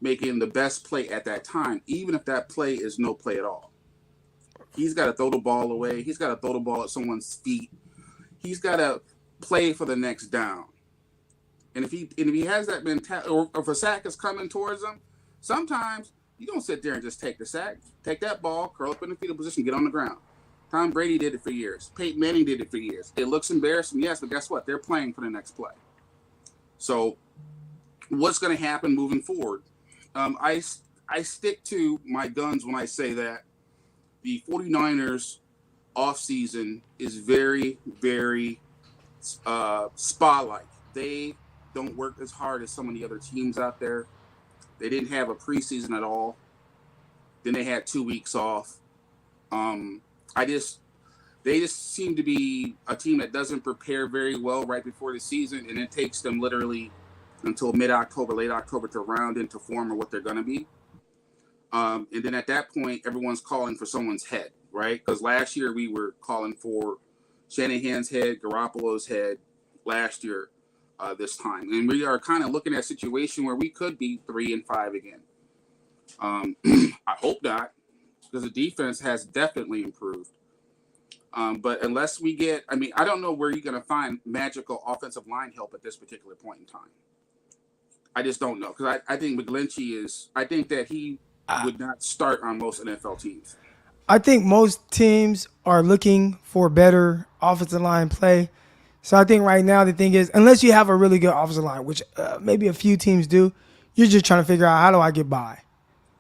making the best play at that time, even if that play is no play at all. He's got to throw the ball away. He's got to throw the ball at someone's feet. He's got to play for the next down. And if he has that mentality, or if a sack is coming towards him, sometimes you don't sit there and just take the sack. Take that ball, curl up in the fetal position, get on the ground. Tom Brady did it for years. Peyton Manning did it for years. It looks embarrassing, yes, but guess what? They're playing for the next play. So what's going to happen moving forward? I stick to my guns when I say that the 49ers offseason is very, very spa-like. They don't work as hard as some of the other teams out there. They didn't have a preseason at all. Then they had 2 weeks off. They just seem to be a team that doesn't prepare very well right before the season, and it takes them literally until mid-October, late October to round into form of what they're going to be. And then at that point, everyone's calling for someone's head, right? Because last year we were calling for Shanahan's head, Garoppolo's head last year this time. And we are kind of looking at a situation where we could be 3-5 again. I hope not, because the defense has definitely improved. But unless we get, I don't know where you're going to find magical offensive line help at this particular point in time. I just don't know, because I think McGlinchey I think that he would not start on most NFL teams. I think most teams are looking for better offensive line play. So I think right now the thing is, unless you have a really good offensive line, which maybe a few teams do, you're just trying to figure out, how do I get by?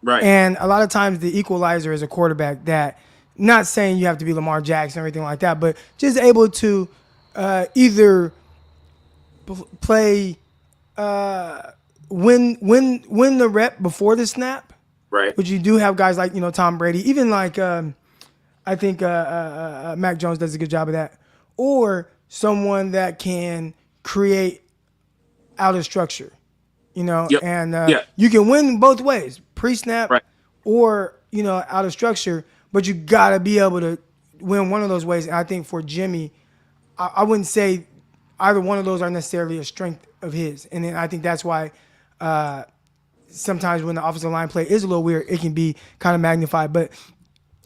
Right. And a lot of times the equalizer is a quarterback that, not saying you have to be Lamar Jackson or anything like that, but just able to either play win the rep before the snap, Right. but you do have guys like Tom Brady, even like I think Mac Jones does a good job of that, or someone that can create out of structure, Yep. and Yeah. you can win both ways, pre-snap Right. or out of structure, but you gotta be able to win one of those ways. And I think for Jimmy, I wouldn't say either one of those are necessarily a strength of his, and then I think that's why sometimes when the offensive line play is a little weird, it can be kind of magnified. But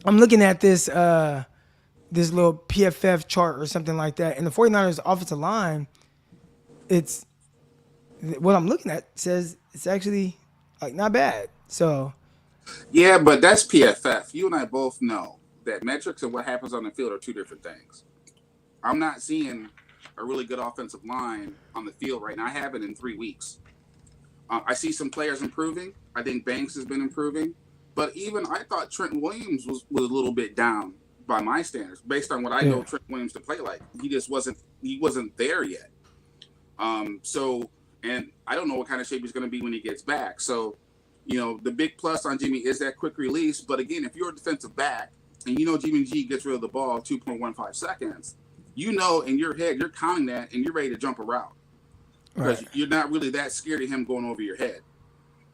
I'm looking at this this little PFF chart or something like that, and the 49ers offensive line, it's what I'm looking at says it's actually like not bad. So Yeah, but that's PFF. You and I both know that metrics and what happens on the field are two different things. I'm not seeing a really good offensive line on the field right now. I haven't in 3 weeks. I see some players improving. I think Banks has been improving. But even I thought Trent Williams was a little bit down by my standards, based on what I know Trent Williams to play like. He wasn't there yet. And I don't know what kind of shape he's going to be when he gets back. So, the big plus on Jimmy is that quick release. But again, if you're a defensive back and Jimmy G gets rid of the ball 2.15 seconds, in your head, you're counting that and you're ready to jump a route. Because you're not really that scared of him going over your head.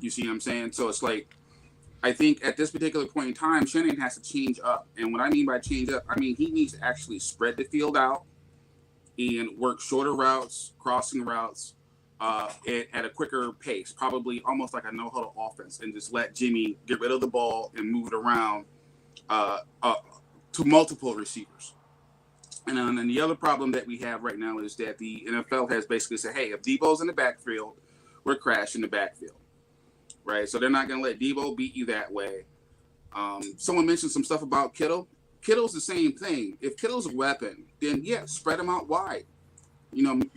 You see what I'm saying? So it's like, I think at this particular point in time, Shanahan has to change up. And what I mean by change up, I mean he needs to actually spread the field out and work shorter routes, crossing routes, at a quicker pace, probably almost like a no-huddle offense, and just let Jimmy get rid of the ball and move it around to multiple receivers. And then the other problem that we have right now is that the NFL has basically said, hey, if Debo's in the backfield, we're crashing the backfield, right? So they're not going to let Debo beat you that way. Someone mentioned some stuff about Kittle. Kittle's the same thing. If Kittle's a weapon, then, spread him out wide.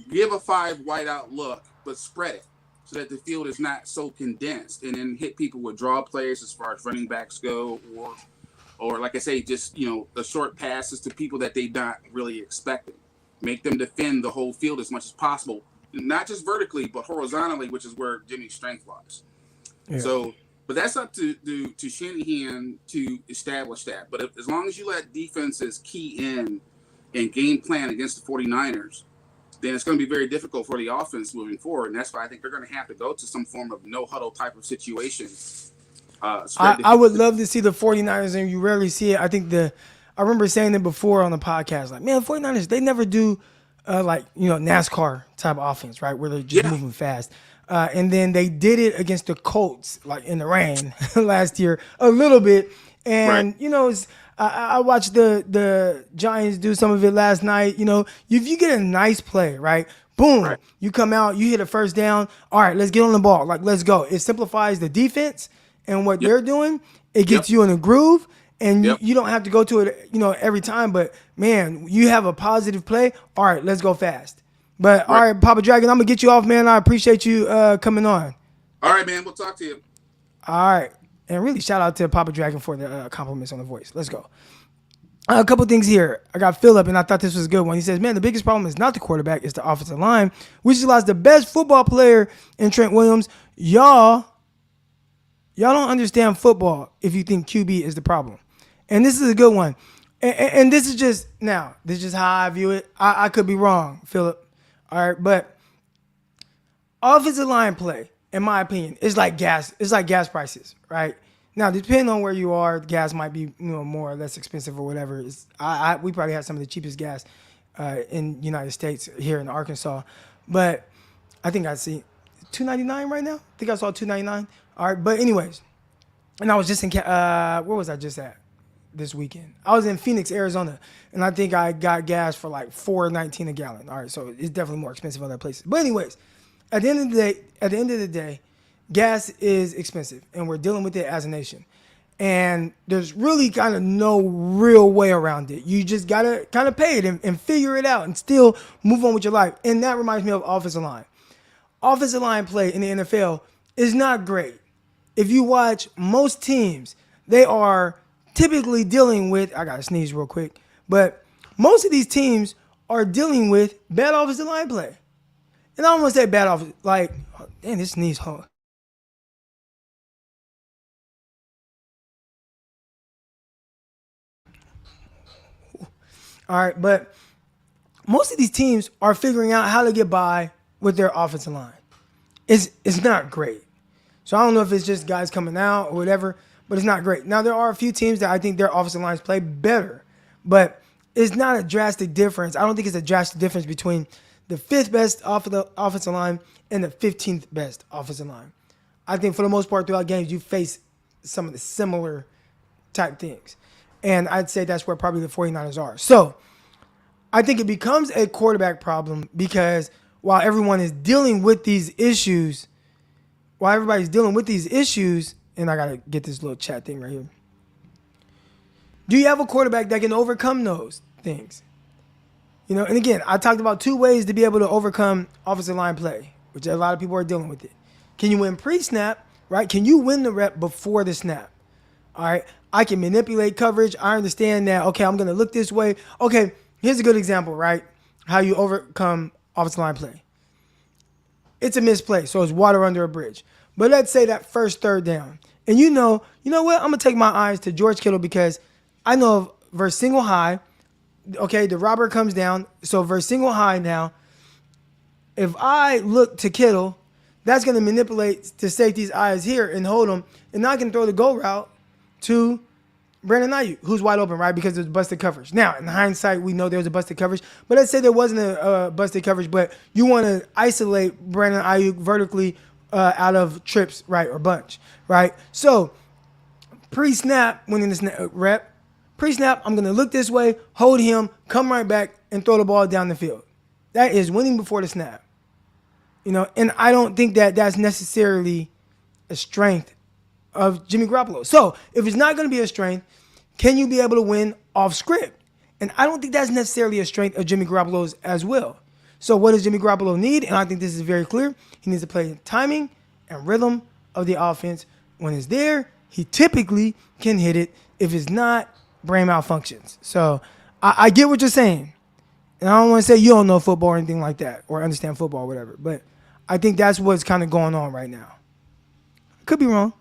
Give a 5 wide out look, but spread it so that the field is not so condensed, and then hit people with draw plays as far as running backs go, or like I say, just, the short passes to people that they're not really expecting. Make them defend the whole field as much as possible, not just vertically, but horizontally, which is where Jimmy's strength lies. Yeah. So, but that's up to Shanahan to establish that. But as long as you let defenses key in and game plan against the 49ers, then it's going to be very difficult for the offense moving forward. And that's why I think they're going to have to go to some form of no-huddle type of situation. I would love to see the 49ers, and you rarely see it. I remember saying it before on the podcast, like, man, 49ers, they never do NASCAR type offense, right, where they're just moving fast. And then they did it against the Colts, like in the rain last year, a little bit. And, I watched the Giants do some of it last night. If you get a nice play, right, boom, you come out, you hit a first down. All right, let's get on the ball. Like, let's go. It simplifies the defense and what they're doing. It gets you in a groove, and you don't have to go to it, every time. But, man, you have a positive play. All right, let's go fast. But, all right, Papa Dragon, I'm going to get you off, man. I appreciate you coming on. All right, man. We'll talk to you. All right. And really shout out to Papa Dragon for the compliments on the voice. Let's go. A couple things here. I got Philip, and I thought this was a good one. He says, man, the biggest problem is not the quarterback, it's the offensive line, which has lost the best football player in Trent Williams. Y'all don't understand football if you think QB is the problem. And this is a good one. And this is just how I view it. I could be wrong, Philip. All right, but offensive line play, in my opinion, is like gas. It's like gas prices, right? Now, depending on where you are, gas might be more or less expensive or whatever. We probably have some of the cheapest gas in the United States here in Arkansas, but I think I see $2.99 right now. I think I saw $2.99. All right, but anyways, and I was just in where was I just at this weekend? I was in Phoenix, Arizona, and I think I got gas for like $4.19 a gallon. All right, so it's definitely more expensive other places. But anyways, at the end of the day, gas is expensive, and we're dealing with it as a nation. And there's really kind of no real way around it. You just got to kind of pay it and figure it out and still move on with your life. And that reminds me of offensive line. Offensive line play in the NFL is not great. If you watch most teams, they are typically dealing with, I got to sneeze real quick, but most of these teams are dealing with bad offensive line play. And I don't want to say bad offensive, like, Damn, this sneeze hard. All right, but most of these teams are figuring out how to get by with their offensive line. It's not great. So I don't know if it's just guys coming out or whatever, but it's not great. Now, there are a few teams that I think their offensive lines play better, but it's not a drastic difference. I don't think it's a drastic difference between the fifth best offensive line and the 15th best offensive line. I think for the most part throughout games, you face some of the similar type things. And I'd say that's where probably the 49ers are. So I think it becomes a quarterback problem because while everyone is dealing with these issues, and I got to get this little chat thing right here. Do you have a quarterback that can overcome those things? You know, and again, I talked about two ways to be able to overcome offensive line play, which a lot of people are dealing with it. Can you win pre-snap, right? Can you win the rep before the snap? All right, I can manipulate coverage. I understand that, okay, I'm going to look this way. Okay, here's a good example, right? How you overcome offensive line play. It's a misplay, so it's water under a bridge. But let's say that first third down. And you know what? I'm going to take my eyes to George Kittle because I know versus single high, okay, the robber comes down. So versus single high now, if I look to Kittle, that's going to manipulate the safety's eyes here and hold him. And I can throw the go route to Brandon Ayuk, who's wide open, right? Because there's busted coverage. Now, in hindsight, we know there was a busted coverage. But let's say there wasn't a busted coverage, but you want to isolate Brandon Ayuk vertically out of trips, right, or bunch, right? So pre-snap, winning the snap, rep. Pre-snap, I'm going to look this way, hold him, come right back, and throw the ball down the field. That is winning before the snap. You know, and I don't think that that's necessarily a strength of Jimmy Garoppolo. So if it's not going to be a strength, can you be able to win off script? And I don't think that's necessarily a strength of Jimmy Garoppolo's as well. So what does Jimmy Garoppolo need? And I think this is very clear. He needs to play timing and rhythm of the offense. When it's there, he typically can hit it. If it's not, brain malfunctions. So I get what you're saying. And I don't want to say you don't know football or anything like that or understand football or whatever. But I think that's what's kind of going on right now. Could be wrong.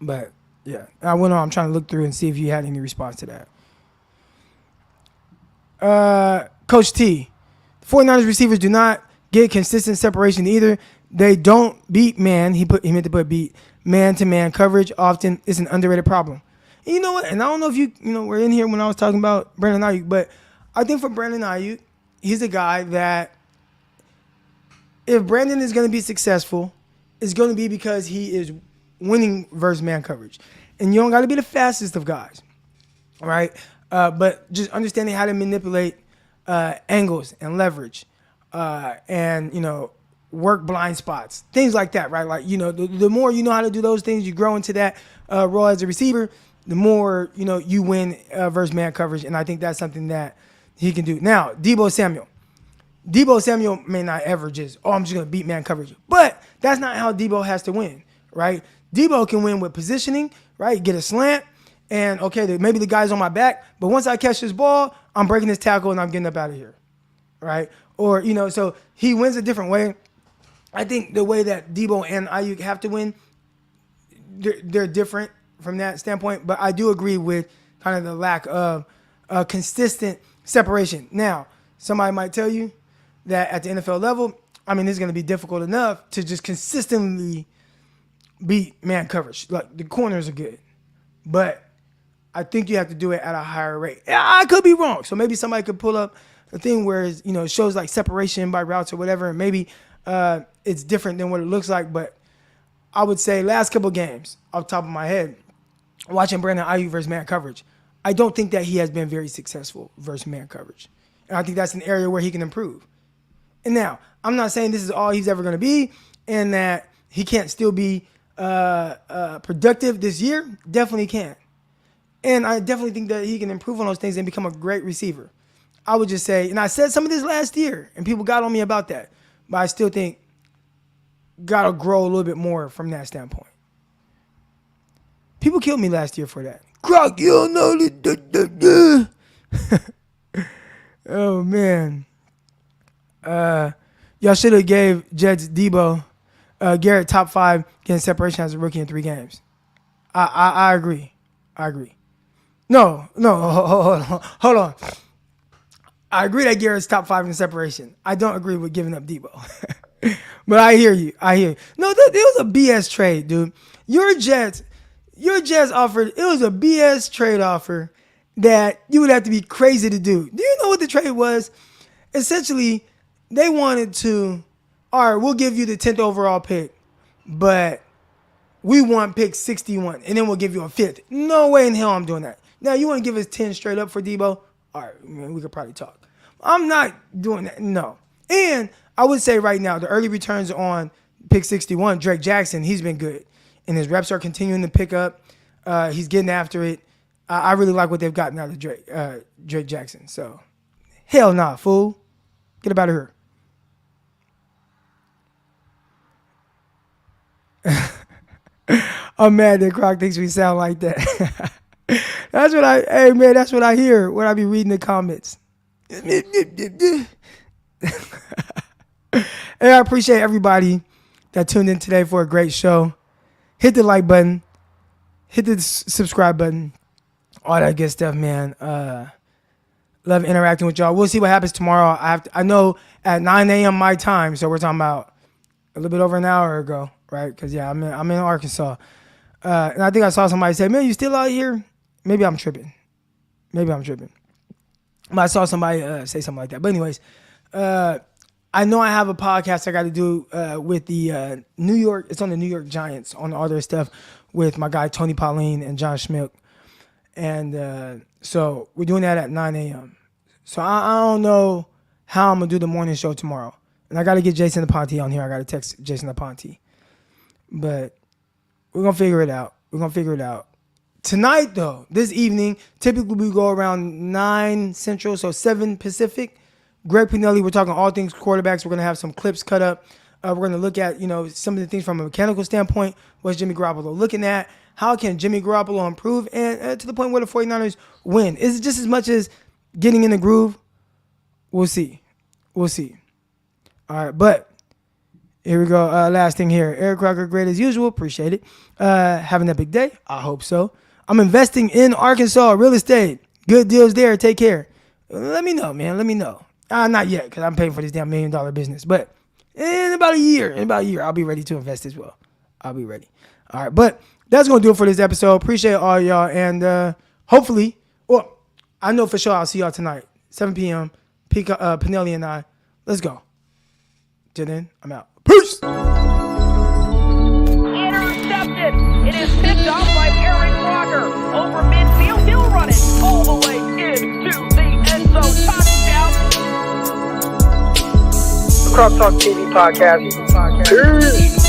But, yeah. I went on. I'm trying to look through and see if you had any response to that. Coach T, 49ers receivers do not get consistent separation either. They don't beat man. He meant to put beat man-to-man coverage. Often is an underrated problem. And you know what? And I don't know if you were in here when I was talking about Brandon Ayuk, but I think for Brandon Ayuk, he's a guy that if Brandon is going to be successful, it's going to be because he is winning versus man coverage. And you don't got to be the fastest of guys, all right? But just understanding how to manipulate angles and leverage and, work blind spots, things like that, right? Like, the more you know how to do those things, you grow into that role as a receiver, the more, you win versus man coverage. And I think that's something that he can do. Now, Deebo Samuel may not ever I'm just going to beat man coverage. But that's not how Deebo has to win, right? Deebo can win with positioning, right? Get a slant, and, okay, maybe the guy's on my back, but once I catch this ball, I'm breaking his tackle and I'm getting up out of here, right? Or, so he wins a different way. I think the way that Deebo and Ayuk have to win, they're different from that standpoint, but I do agree with kind of the lack of consistent separation. Now, somebody might tell you that at the NFL level, it's going to be difficult enough to just consistently beat man coverage. Like, the corners are good, but I think you have to do it at a higher rate. I could be wrong. So maybe somebody could pull up a thing where it shows like separation by routes or whatever, and maybe it's different than what it looks like. But I would say last couple games, off the top of my head, watching Brandon Ayuk versus man coverage, I don't think that he has been very successful versus man coverage. And I think that's an area where he can improve. And now, I'm not saying this is all he's ever going to be and that he can't still be productive this year. Definitely can. And I definitely think that he can improve on those things and become a great receiver. I would just say, and I said some of this last year, and people got on me about that, but I still think got to grow a little bit more from that standpoint. People killed me last year for that. Croc, you don't know this. Oh, man. Y'all should have gave Jets Debo Garrett top 5 getting separation as a rookie in 3 games. I agree. No, hold on. I agree that Garrett's top 5 in separation. I don't agree with giving up Debo. But I hear you. No, it was a BS trade, dude. Your Jets offered, it was a BS trade offer that you would have to be crazy to do. Do you know what the trade was? Essentially, they wanted to, all right, we'll give you the 10th overall pick, but we want pick 61, and then we'll give you a 5th. No way in hell I'm doing that. Now, you want to give us 10 straight up for Debo? All right, man, we could probably talk. I'm not doing that, no. And I would say right now, the early returns on pick 61, Drake Jackson, he's been good. And his reps are continuing to pick up. He's getting after it. I really like what they've gotten out of Drake Jackson. So, hell nah, fool. Get up out of here. I'm mad that Croc thinks we sound like that. That's what I hear when I be reading the comments. Hey, I appreciate everybody that tuned in today for a great show. Hit the like button. Hit the subscribe button. All that good stuff, man. Love interacting with y'all. We'll see what happens tomorrow. I know at 9 a.m. my time, so we're talking about a little bit over an hour ago, right? Because, yeah, I'm in Arkansas. And I think I saw somebody say, man, you still out here? Maybe I'm tripping. But I saw somebody say something like that. But anyways, I know I have a podcast I got to do with the New York. It's on the New York Giants on all their stuff with my guy Tony Pauline and John Schmidt. And so we're doing that at 9 a.m. So I don't know how I'm going to do the morning show tomorrow. And I got to get Jason Aponte on here. I got to text Jason Aponte. But we're going to figure it out. Tonight, though, this evening, typically we go around 9 Central, so 7 Pacific. Greg Pinelli, we're talking all things quarterbacks. We're going to have some clips cut up. We're going to look at, some of the things from a mechanical standpoint. What's Jimmy Garoppolo looking at? How can Jimmy Garoppolo improve? And to the point where the 49ers win. Is it just as much as getting in the groove? We'll see. All right, but here we go. Last thing here. Eric Crocker, great as usual. Appreciate it. Having a big day? I hope so. I'm investing in Arkansas real estate. Good deals there. Take care. Let me know, man. Not yet, because I'm paying for this damn $1 million business. But in about a year, I'll be ready to invest as well. I'll be ready. All right, but that's going to do it for this episode. Appreciate all y'all. And hopefully, well, I know for sure I'll see y'all tonight, 7 p.m. Pinelli and I. Let's go. Till then, I'm out. Peace. Intercepted. It is picked off by Aaron Crocker. Over midfield, he'll run it all the way into the end zone. Touchdown. Croc Talk TV podcast. Peace.